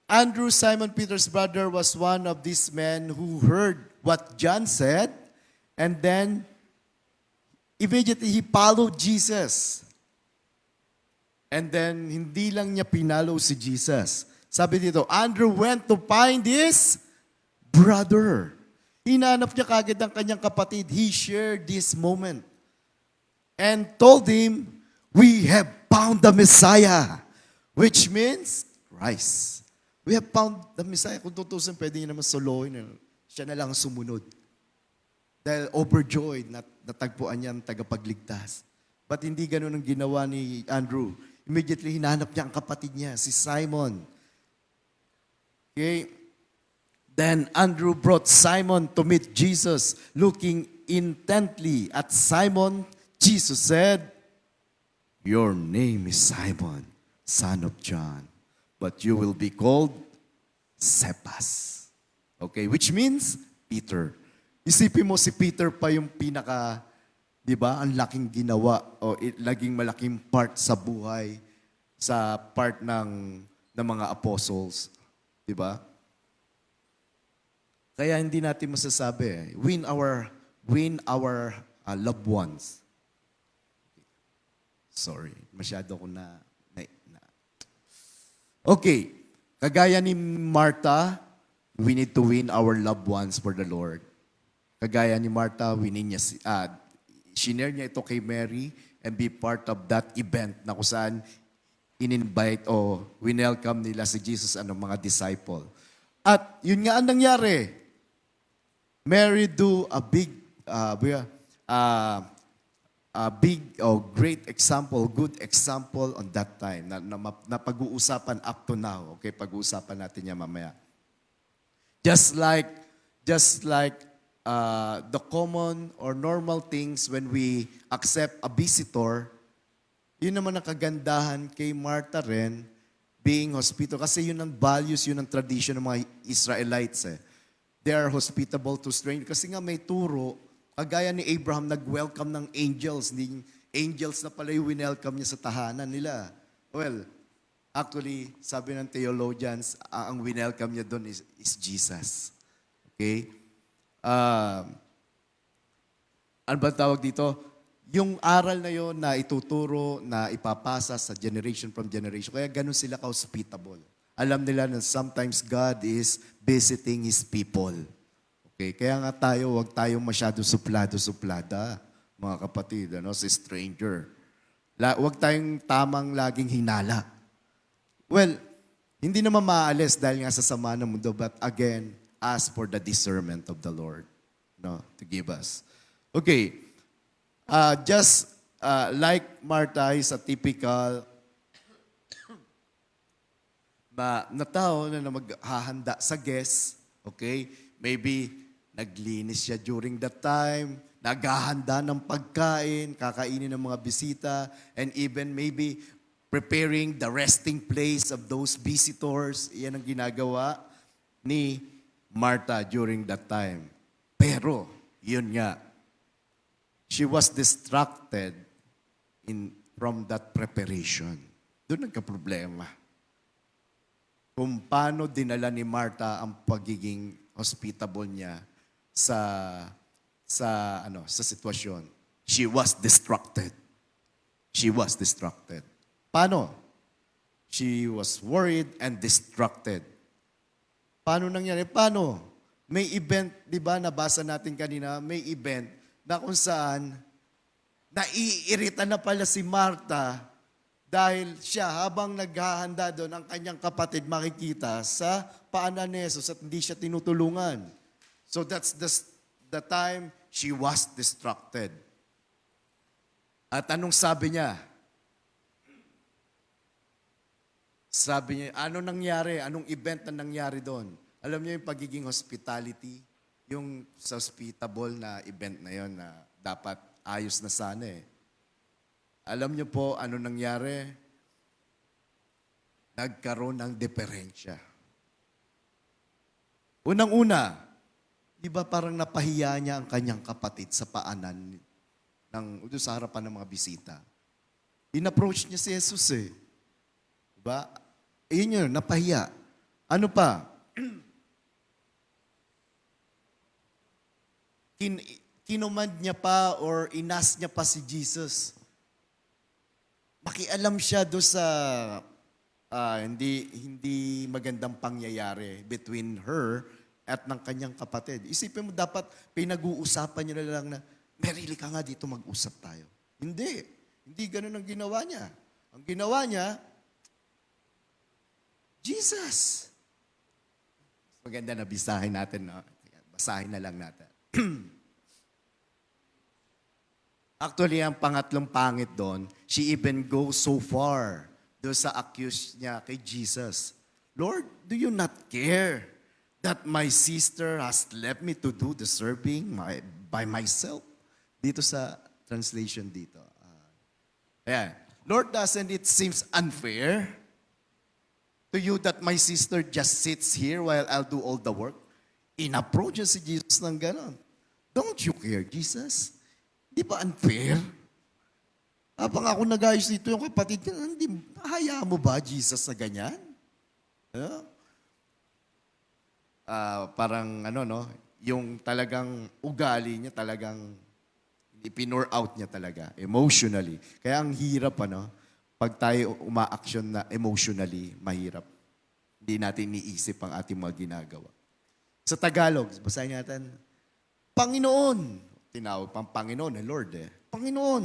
Andrew, Simon Peter's brother, was one of these men who heard what John said. And then, immediately he followed Jesus. And then, hindi lang niya pinalo si Jesus. Sabi dito, Andrew went to find his brother. Hinanap niya kagad ang kanyang kapatid. He shared this moment. And told him, we have found the Messiah. Which means, Christ. We have found the Messiah. Kung tutusin, pwede niya naman solohin. Siya na lang sumunod. Dahil overjoyed na natagpuan niya ang tagapagligtas. But hindi ganun ang ginawa ni Andrew. Immediately, hinanap niya ang kapatid niya, si Simon. Okay? Then Andrew brought Simon to meet Jesus. Looking intently at Simon, Jesus said, your name is Simon, son of John, but you will be called Cephas. Okay? Which means Peter. Isipin mo si Peter pa yung pinaka, di ba, ang laking ginawa o laging malaking part sa buhay, sa part ng mga apostles. Di ba? Kaya hindi natin masasabi, win our loved ones. Sorry, masyado ko na. Okay, kagaya ni Martha, we need to win our loved ones for the Lord. Kagaya ni Martha, shinare niya ito kay Mary and be part of that event na kung saan in-invite o winelcome nila si Jesus ang mga disciple. At yun nga ang nangyari. Mary do a great example, good example on that time na pag-uusapan up to now. Okay, pag-uusapan natin yan mamaya. Just like the common or normal things when we accept a visitor, yun naman ang kagandahan kay Martha rin, being hospitable. Kasi yun ang values, yun ang tradition ng mga Israelites eh. They are hospitable to strangers. Kasi nga may turo, kagaya ni Abraham, nag-welcome ng angels. Angels na pala yung winelcome niya sa tahanan nila. Well, actually, sabi ng theologians, ang winelcome niya doon is Jesus. Okay? Ano ba tawag dito? Yung aral na yon na ituturo, na ipapasa sa generation from generation. Kaya ganun sila ka-hospitable. Alam nila na sometimes God is visiting His people. Okay? Kaya nga tayo, huwag tayong masyado suplado-suplada, mga kapatid, sa stranger. Huwag tayong tamang laging hinala. Well, hindi naman maalis dahil nga sa sama ng mundo, but again, ask for the discernment of the Lord, to give us. Okay, just like Martha is a typical na tao na maghahanda sa guest, okay? Maybe naglinis siya during that time, naghahanda ng pagkain, kakainin ng mga bisita, and even maybe preparing the resting place of those visitors. Iyan ang ginagawa ni Martha during that time. Pero, yun nga, she was distracted from that preparation. Doon nagka-problema. Kung paano dinala ni Martha ang pagiging hospitable niya sa sa sitwasyon. She was distracted. She was distracted. Paano? She was worried and distracted. Paano nangyari? Paano? May event, di ba, nabasa natin kanina, may event na kung saan naiirita na pala si Martha dahil siya habang naghahanda doon ang kanyang kapatid makikita sa paanan ni Jesus at hindi siya tinutulungan. So that's the time she was distracted. At anong sabi niya? Sabi niya, ano nangyari? Anong event na nangyari doon? Alam niyo yung pagiging hospitality, yung sa hospitable na event na yon na dapat ayos na sana eh. Alam niyo po ano nangyari? Nagkaroon ng diferensya. Unang-una, di ba parang napahiya niya ang kanyang kapatid sa paanan doon sa harapan ng mga bisita. In-approach niya si Jesus eh. Diba? Ayun yun, napahiya. Ano pa? Kinumand niya pa or inas niya pa si Jesus. Makialam siya doon sa hindi magandang pangyayari between her at ng kanyang kapatid. Isipin mo, dapat pinag-uusapan niya na lang na, Merili ka nga dito, mag-usap tayo. Hindi. Hindi ganun ang ginawa niya. Ang ginawa niya, Jesus. Maganda na bisahin natin, no? Basahin na lang natin. Actually, ang pangatlong pangit doon, she even goes so far doon sa accuse niya kay Jesus. Lord, do you not care that my sister has left me to do the serving by myself? Dito sa translation dito. Ayan. Lord, doesn't it seems unfair to you that my sister just sits here while I'll do all the work? In-approach si Jesus ng ganon. Don't you care, Jesus? Di ba unfair? Habang ako nag-ayos dito yung kapatid niya, hindi, hayaan mo ba, Jesus, na ganyan? Parang yung talagang ugali niya talagang ipinor out niya talaga, emotionally. Kaya ang hirap, pag tayo uma-action na emotionally, mahirap. Hindi natin iniisip ang ating mga ginagawa. Sa Tagalog, basahin natin, Panginoon, tinawag pang Panginoon, Lord Panginoon,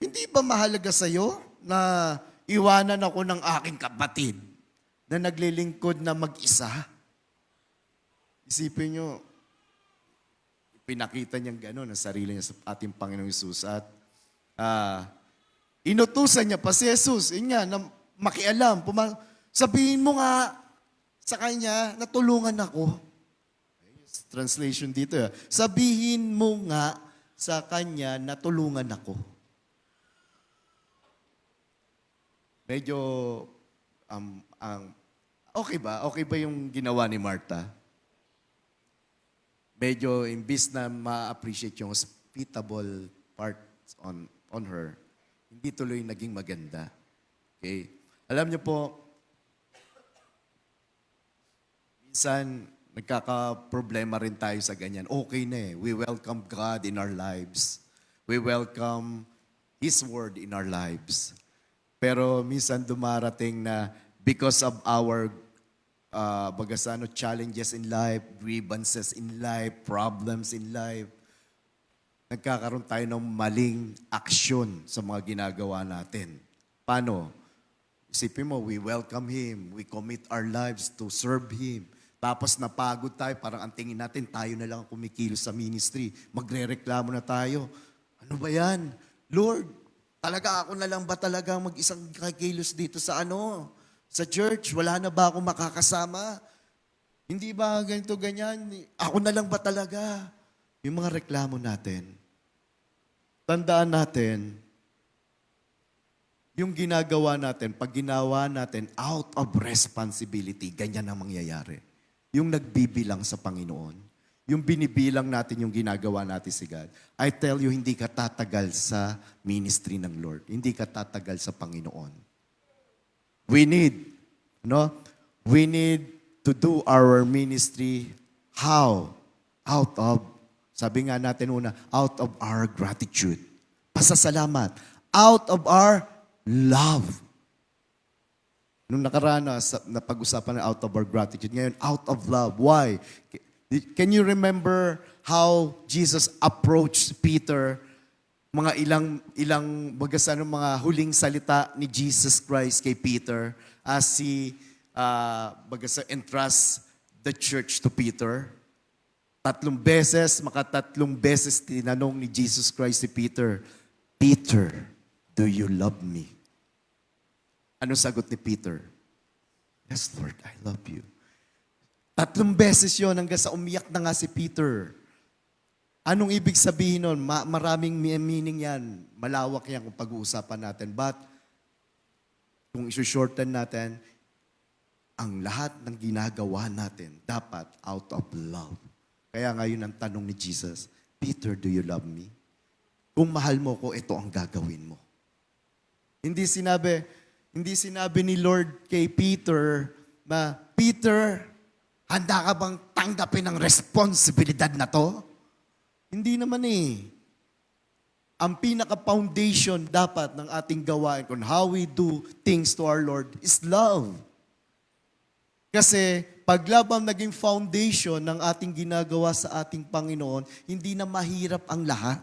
hindi ba mahalaga sa'yo na iwanan ako ng aking kapatid na naglilingkod na mag-isa? Isipin nyo, pinakita niyang gano'n ang sarili niya sa ating Panginoong Hesus at inutusan niya pa si Jesus. Yun nga, na makialam. Sabihin mo nga sa kanya na tulungan ako. Translation dito. Sabihin mo nga sa kanya na tulungan ako. Medyo, okay ba? Okay ba yung ginawa ni Martha? Medyo imbis na ma-appreciate yung hospitable parts on her, hindi tuloy naging maganda. Okay? Alam niyo po, minsan nagkaka-problema rin tayo sa ganyan. Okay na eh. We welcome God in our lives. We welcome His Word in our lives. Pero minsan dumarating na because of our challenges in life, grievances in life, problems in life, nagkakaroon tayo ng maling aksyon sa mga ginagawa natin. Paano? Isipin mo, we welcome Him, we commit our lives to serve Him. Tapos napagod tayo, parang ang tingin natin, tayo na lang kumikilos sa ministry. Magre-reklamo na tayo. Ano ba yan? Lord, talaga ako na lang ba talaga mag-isang kikilos dito sa sa church, wala na ba akong makakasama? Hindi ba ganito, ganyan? Ako na lang ba talaga? Yung mga reklamo natin, tandaan natin, yung ginagawa natin, pag ginawa natin out of responsibility, ganyan ang mangyayari. Yung nagbibilang sa Panginoon, yung binibilang natin yung ginagawa natin si God, I tell you, hindi ka tatagal sa ministry ng Lord. Hindi ka tatagal sa Panginoon. We need to do our ministry how? Out of Sabi nga natin una, out of our gratitude. Pasasalamat. Out of our love. Nung nakaraan na pag-usapan na out of our gratitude. Ngayon, out of love. Why? Can you remember how Jesus approached Peter? Mga mga huling salita ni Jesus Christ kay Peter as he entrust the church to Peter. 3 beses, makatatlong beses tinanong ni Jesus Christ si Peter, Peter, do you love me? Ano sagot ni Peter? Yes, Lord, I love you. 3 beses yon hanggang sa umiyak na nga si Peter. Anong ibig sabihin nun? Maraming meaning yan. Malawak yan kung pag-uusapan natin. But, kung isu-shorten natin, ang lahat ng ginagawa natin dapat out of love. Kaya ngayon ang tanong ni Jesus, Peter, do you love me? Kung mahal mo ko, ito ang gagawin mo. Hindi sinabi ni Lord kay Peter na, Peter, handa ka bang tanggapin ang responsibilidad na to? Hindi naman eh. Ang pinaka-foundation dapat ng ating gawain kung how we do things to our Lord is love. Kasi pag love ang naging foundation ng ating ginagawa sa ating Panginoon, hindi na mahirap ang lahat.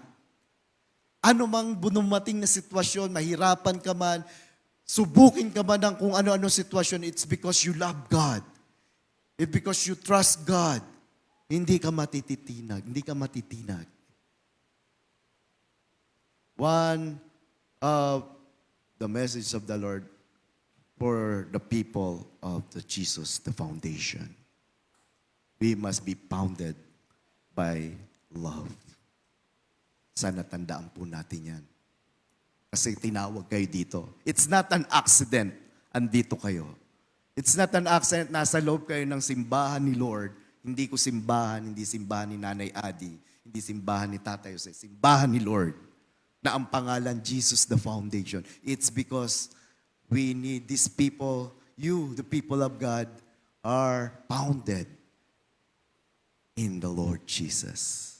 Ano mang bunumating na sitwasyon, mahirapan ka man, subukin ka man ng kung ano-ano sitwasyon, it's because you love God. It's because you trust God. Hindi ka matitinag. One of the message of the Lord for the people of the Jesus, the foundation. We must be founded by love. Sana tandaan po natin yan. Kasi tinawag kayo dito. It's not an accident, andito kayo. It's not an accident, nasa loob kayo ng simbahan ni Lord. Hindi ko simbahan, hindi simbahan ni Nanay Adi, hindi simbahan ni Tatay Jose, simbahan ni Lord na ang pangalan Jesus the Foundation. It's because we need these people, you, the people of God, are founded in the Lord Jesus.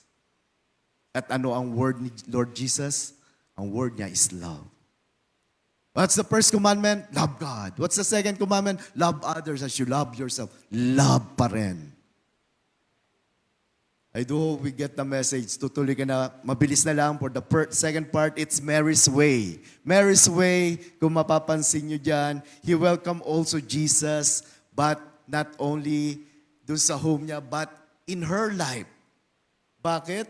At ano ang word ni Lord Jesus? Ang word niya is love. What's the first commandment? Love God. What's the second commandment? Love others as you love yourself. Love pa rin. I do hope we get the message. Tutuloy ka na, mabilis na lang for the second part, it's Mary's Way. Mary's Way, kung mapapansin nyo dyan, he welcomed also Jesus, but not only dun sa home niya, but in her life. Bakit?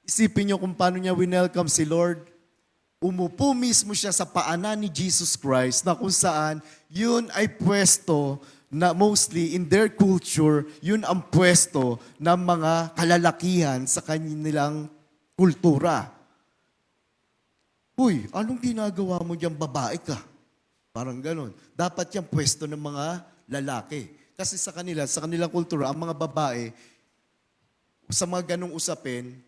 Isipin nyo kung paano niya winelcome si Lord. Umupo mismo siya sa paanan ni Jesus Christ na kung saan yun ay pwesto na mostly in their culture, yun ang pwesto ng mga kalalakihan sa kanilang kultura. Uy, anong ginagawa mo dyan, babae ka? Parang ganon. Dapat yung pwesto ng mga lalaki. Kasi sa kanilang kultura, ang mga babae, sa mga ganong usapin,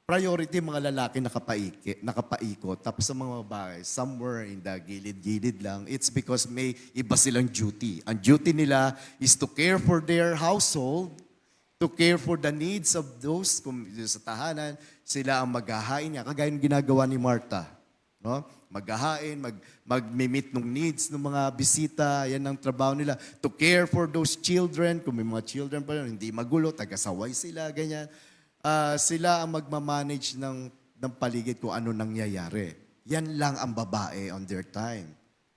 priority mga lalaki nakapaikot. Tapos sa mga babae, somewhere in the gilid-gilid lang, it's because may iba silang duty. Ang duty nila is to care for their household, to care for the needs of those sa tahanan, sila ang maghahain niya. Kagaya ng ginagawa ni Martha. No? Maghahain, mag-meet ng needs ng mga bisita, yan ang trabaho nila. To care for those children, kung may mga children pa rin, hindi magulo, taga-saway sila, ganyan. Sila ang magmamanage ng paligid kung ano nangyayari. Yan lang ang babae on their time.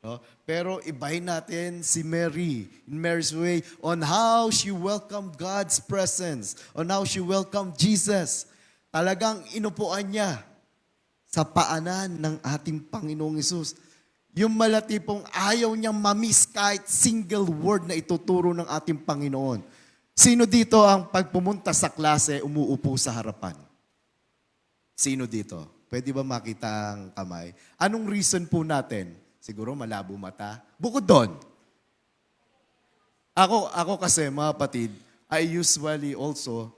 No? Pero ibahin natin si Mary, in Mary's Way, on how she welcomed God's presence, on how she welcomed Jesus. Talagang inupuan niya sa paanan ng ating Panginoong Hesus. Yung malatipong ayaw niyang mamiss kahit single word na ituturo ng ating Panginoon. Sino dito ang pagpumunta sa klase, umuupo sa harapan? Sino dito? Pwede ba makita ang kamay? Anong reason po natin? Siguro malabo mata. Bukod doon. Ako kasi, mga kapatid, I usually also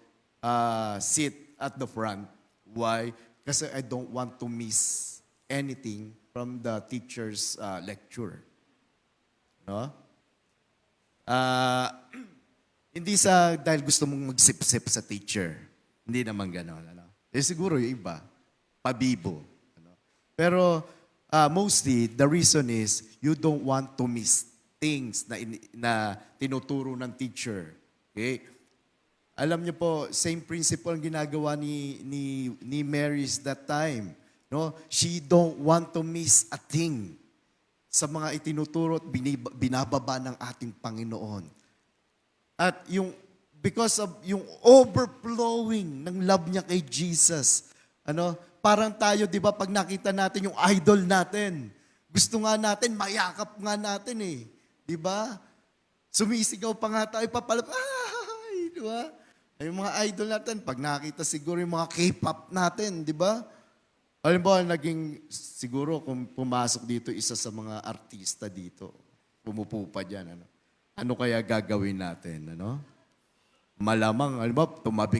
sit at the front. Why? Kasi I don't want to miss anything from the teacher's lecture. No? Hindi sa dahil gusto mong magsip-sip sa teacher. Hindi naman gano'n. Ano? Siguro yung iba, pabibo. Ano? Pero mostly, the reason is you don't want to miss things na tinuturo ng teacher. Okay? Alam niyo po, same principle ang ginagawa ni Mary's that time. No? She don't want to miss a thing sa mga itinuturo at binababa ng ating Panginoon. At because of yung overflowing ng love niya kay Jesus, parang tayo, di ba, pag nakita natin yung idol natin, gusto nga natin, mayakap nga natin eh. Di ba? Sumisigaw pa nga tayo, papalap, ay, di ba? Yung mga idol natin, pag nakita siguro yung mga K-pop natin, di ba? Alam mo, siguro kung pumasok dito, isa sa mga artista dito, pumupupa dyan, ano kaya gagawin natin, Malamang, alam mo, tumabi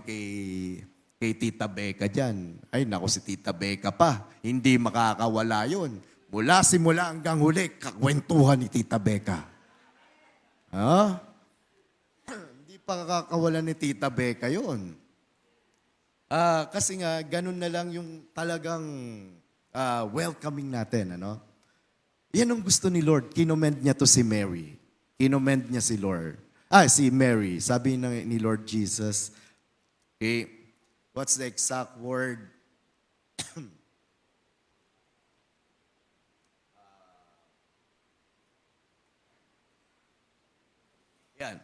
kay Tita Becca dyan. Ay, naku, si Tita Becca pa. Hindi makakawala yun. Mula simula hanggang huli, kakwentuhan ni Tita Becca. Hindi pa kakawala ni Tita Becca yun. Kasi nga, ganun na lang yung talagang welcoming natin, Yan ang gusto ni Lord. Kinomend niya to si Mary. Kinomend niya si Lord. Si Mary. Sabi ni Lord Jesus, okay, what's the exact word? Yan.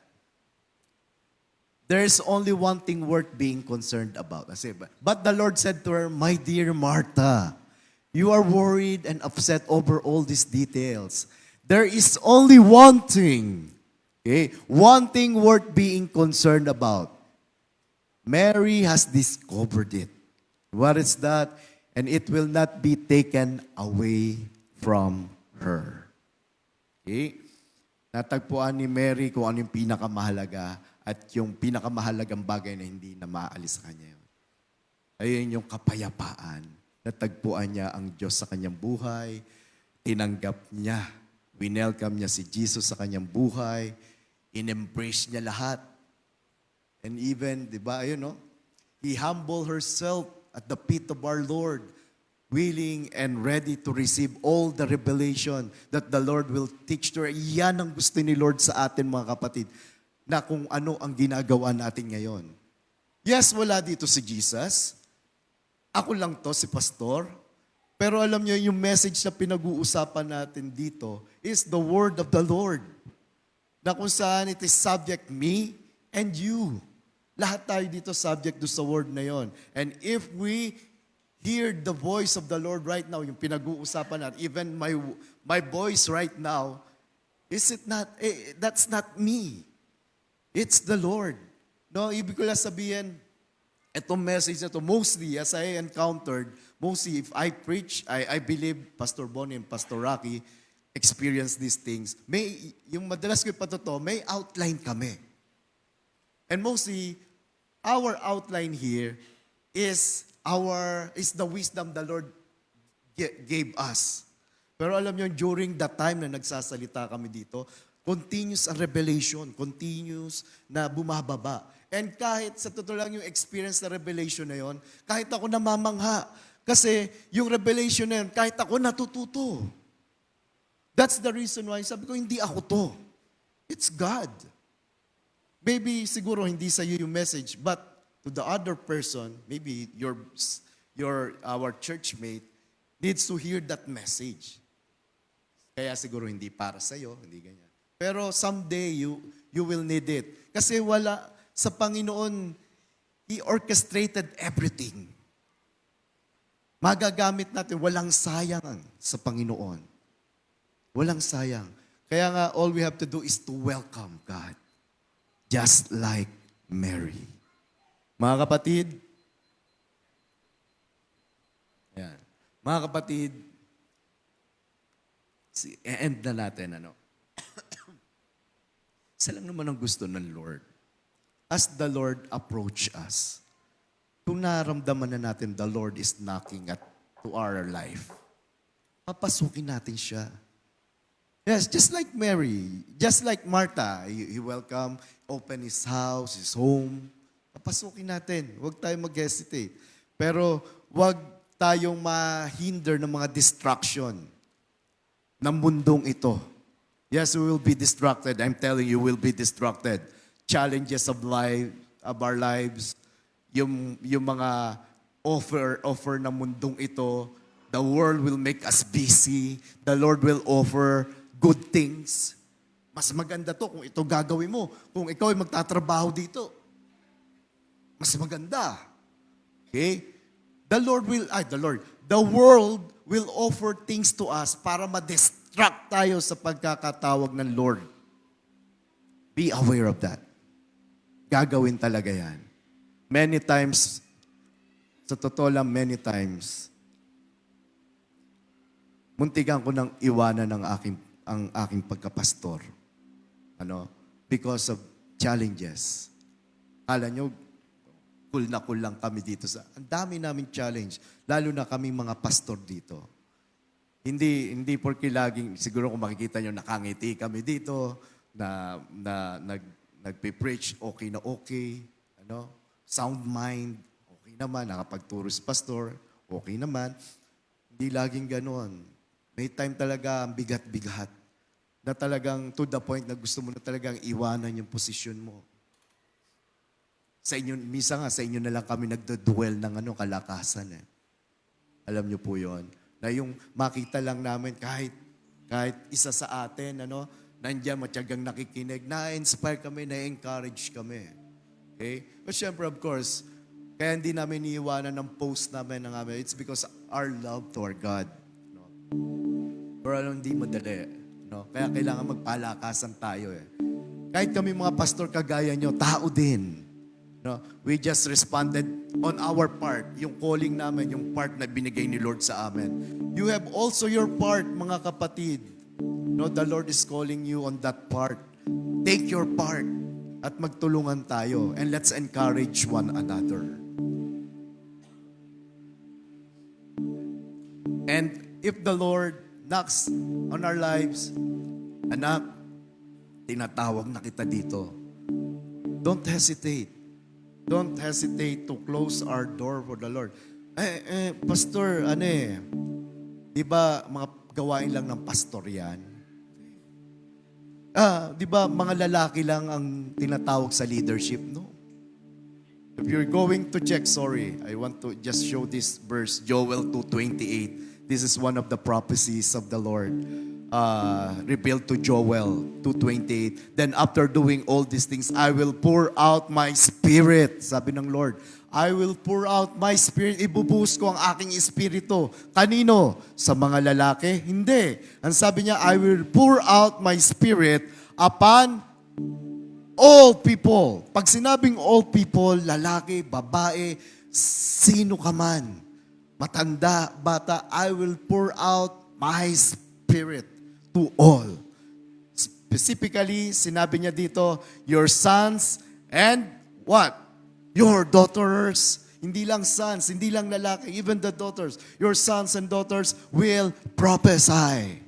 There's only one thing worth being concerned about. But the Lord said to her, my dear Martha, you are worried and upset over all these details. There is only one thing. Okay? One thing worth being concerned about. Mary has discovered it. What is that? And it will not be taken away from her. Okay? Natagpuan ni Mary kung ano yung pinakamahalaga at yung pinakamahalagang bagay na hindi na maalis sa kanya. Ayun yung kapayapaan. Natagpuan niya ang Diyos sa kanyang buhay. Tinanggap niya. Winelcome niya si Jesus sa kanyang buhay. In-embrace niya lahat. And even, di ba, he humbled herself at the feet of our Lord, willing and ready to receive all the revelation that the Lord will teach to her. Yan ang gusto ni Lord sa atin, mga kapatid, na kung ano ang ginagawa natin ngayon. Yes, wala dito si Jesus. Ako lang to, si Pastor. Pero alam niyo, yung message na pinag-uusapan natin dito is the word of the Lord. Na kung saan it is subject me and you. Lahat tayo dito subject do sa word na yon. And if we hear the voice of the Lord right now, yung pinag-uusapan natin, even my voice right now, that's not me. It's the Lord. No, ibig ko lang sabihin, itong message na to, mostly, as I encountered, mostly if I preach, I believe Pastor Bonnie and Pastor Rocky experience these things. Yung madalas ko ipatuto, may outline kami. And mostly, our outline here is the wisdom the Lord gave us. Pero alam niyo, during that time na nagsasalita kami dito, continuous ang revelation, continuous na bumababa. And kahit sa totoo lang yung experience na revelation na yon, kahit ako namamangha. Kasi yung revelation na yun, kahit ako natututo. That's the reason why sabi ko, hindi ako to. It's God. Maybe siguro hindi sa iyo yung message, but to the other person, maybe our churchmate needs to hear that message. Kaya siguro hindi para sa iyo, hindi ganyan. Pero someday you will need it. Kasi sa Panginoon, He orchestrated everything. Magagamit natin, walang sayang sa Panginoon. Walang sayang. Kaya nga, all we have to do is to welcome God. Just like Mary. Mga kapatid, yan. Mga kapatid, end na natin, Isa lang naman ang gusto ng Lord. As the Lord approach us, kung naramdaman na natin the Lord is knocking to our life, papasukin natin siya. Yes, just like Mary, just like Martha, he welcome, open his house, his home. Papasukin natin. Huwag tayo mag-hesitate. Pero huwag tayong mahinder ng mga distraction ng mundong ito. Yes, we will be distracted. I'm telling you, we'll be distracted. Challenges of life, of our lives, yung mga offer ng mundong ito, the world will make us busy. The Lord will offer good things. Mas maganda to kung ito gagawin mo. Kung ikaw ay magtatrabaho dito. Mas maganda. Okay? The world will offer things to us para ma-distract tayo sa pagkakatawag ng Lord. Be aware of that. Gagawin talaga yan. Many times, sa totoo lang, many times, muntikan ko nang iwanan ang aking pagkapastor. Because of challenges. Kala nyo, cool lang kami dito. Ang dami naming challenge. Lalo na kaming mga pastor dito. Hindi porke laging, siguro kung makikita nyo, nakangiti kami dito, na nagpe-preach, okay na okay. Sound mind, okay naman. Nakapagturo si pastor, okay naman. Hindi laging ganoon. May time talaga ang bigat-bigat na talagang to the point na gusto mo na talagang iwanan yung posisyon mo. Sa inyo, misa nga, sa inyo na lang kami nagdo-dwell ng kalakasan. Alam niyo po yon. Na yung makita lang namin kahit isa sa atin, nandiyan matyagang nakikinig, na-inspire kami, na-encourage kami. Okay? But syempre, of course, kaya hindi namin iiwanan ng post namin ng amin. It's because our love to our God. Pero hindi madali. Kaya kailangan magpalakasan tayo. Kahit kami mga pastor kagaya nyo, tao din. We just responded on our part, yung calling namin, yung part na binigay ni Lord sa amin. You have also your part, mga kapatid. The Lord is calling you on that part. Take your part at magtulungan tayo and let's encourage one another. And if the Lord knocks on our lives, anak, tinatawag na kita dito. Don't hesitate. Don't hesitate to close our door for the Lord. Pastor, di ba mga gawain lang ng pastor yan? Di ba mga lalaki lang ang tinatawag sa leadership? No. If you're going to check, I want to just show this verse, Joel 2:28. This is one of the prophecies of the Lord. Revealed to Joel 2:28. Then after doing all these things, I will pour out my spirit. Sabi ng Lord, I will pour out my spirit. Ibubuhos ko ang aking espiritu. Kanino? Sa mga lalaki? Hindi. Ang sabi niya, I will pour out my spirit upon all people. Pag sinabing all people, lalaki, babae, sino ka man, matanda, bata, I will pour out my spirit to all. Specifically, sinabi niya dito, your sons and what? Your daughters. Hindi lang sons, hindi lang lalaki, even the daughters. Your sons and daughters will prophesy.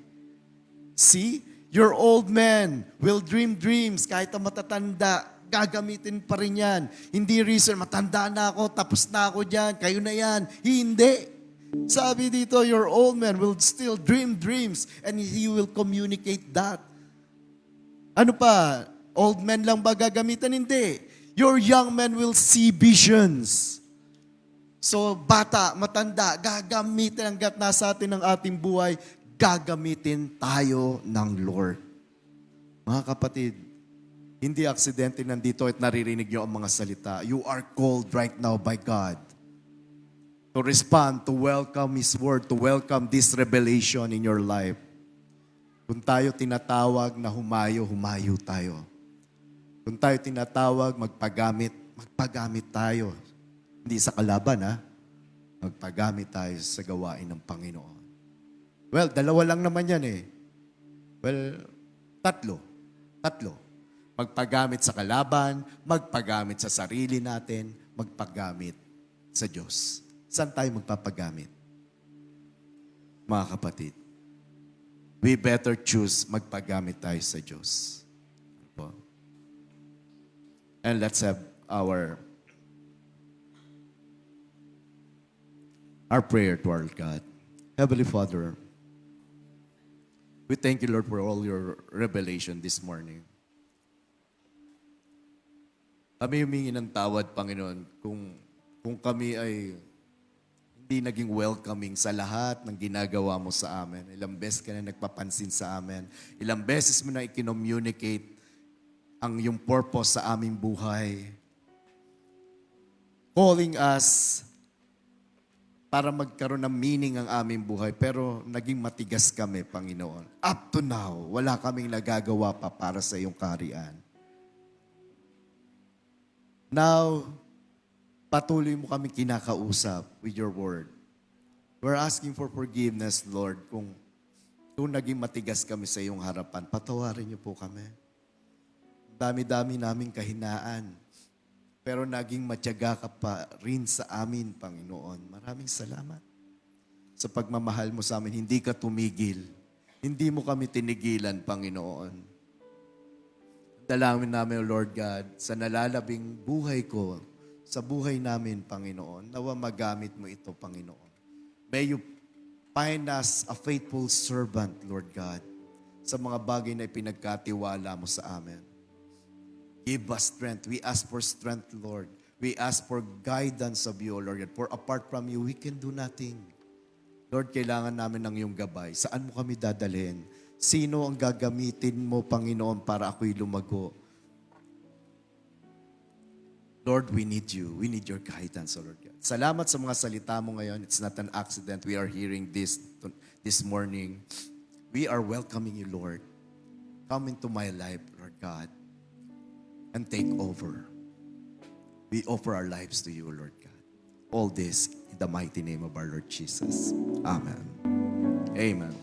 See? Your old men will dream dreams. Kahit ang matatanda, gagamitin pa rin yan. Hindi reason, matanda na ako, tapos na ako dyan, kayo na yan. Hindi. Sabi dito, your old man will still dream dreams and he will communicate that. Ano pa? Old men lang ba gagamitan? Hindi. Your young men will see visions. So, bata, matanda, gagamitin hanggat nasa atin ang ating buhay, gagamitin tayo ng Lord. Mga kapatid, hindi aksidente nandito at naririnig niyo ang mga salita. You are called right now by God to respond, to welcome His Word, to welcome this revelation in your life. Kung tayo tinatawag na humayo, humayo tayo. Kung tayo tinatawag, magpagamit, magpagamit tayo. Hindi sa kalaban, ha? Magpagamit tayo sa gawain ng Panginoon. Well, dalawa lang naman yan eh. Well, tatlo. Magpagamit sa kalaban, magpagamit sa sarili natin, magpagamit sa Diyos. Saan tayo magpapagamit? Mga kapatid. we better choose magpagamit tayo sa Diyos. Po. And let's have our prayer to our God. Heavenly Father, we thank you, Lord, for all your revelation this morning. Kami humingi ng tawad, Panginoon, kung kami ay hindi naging welcoming sa lahat ng ginagawa mo sa amin. Ilang beses ka na nagpapansin sa amin. Ilang beses mo na i-communicate ang yung purpose sa aming buhay. Calling us para magkaroon ng meaning ang aming buhay. Pero naging matigas kami, Panginoon. Up to now, wala kaming nagagawa pa para sa iyong kaharian. Now, patuloy mo kami kinakausap with your word. We're asking for forgiveness, Lord, kung naging matigas kami sa iyong harapan. Patawarin niyo po kami. Dami-dami naming kahinaan. Pero naging matyaga ka pa rin sa amin, Panginoon. Maraming salamat sa pagmamahal mo sa amin. Hindi ka tumigil. Hindi mo kami tinigilan, Panginoon. Dalangin namin, O Lord God, sa nalalabing buhay ko, sa buhay namin, Panginoon, nawa magamit mo ito, Panginoon. May you find us a faithful servant, Lord God, sa mga bagay na ipinagkatiwala mo sa amin. Give us strength. We ask for strength, Lord. We ask for guidance of you, Lord. For apart from you, we can do nothing. Lord, kailangan namin ng iyong gabay. Saan mo kami dadalhin? Sino ang gagamitin mo, Panginoon, para ako'y lumago? Lord, we need you. We need your guidance, O Lord God. Salamat sa mga salita mo ngayon. It's not an accident. We are hearing this morning. We are welcoming you, Lord. Come into my life, Lord God, and take over. We offer our lives to you, Lord God. All this in the mighty name of our Lord Jesus. Amen. Amen.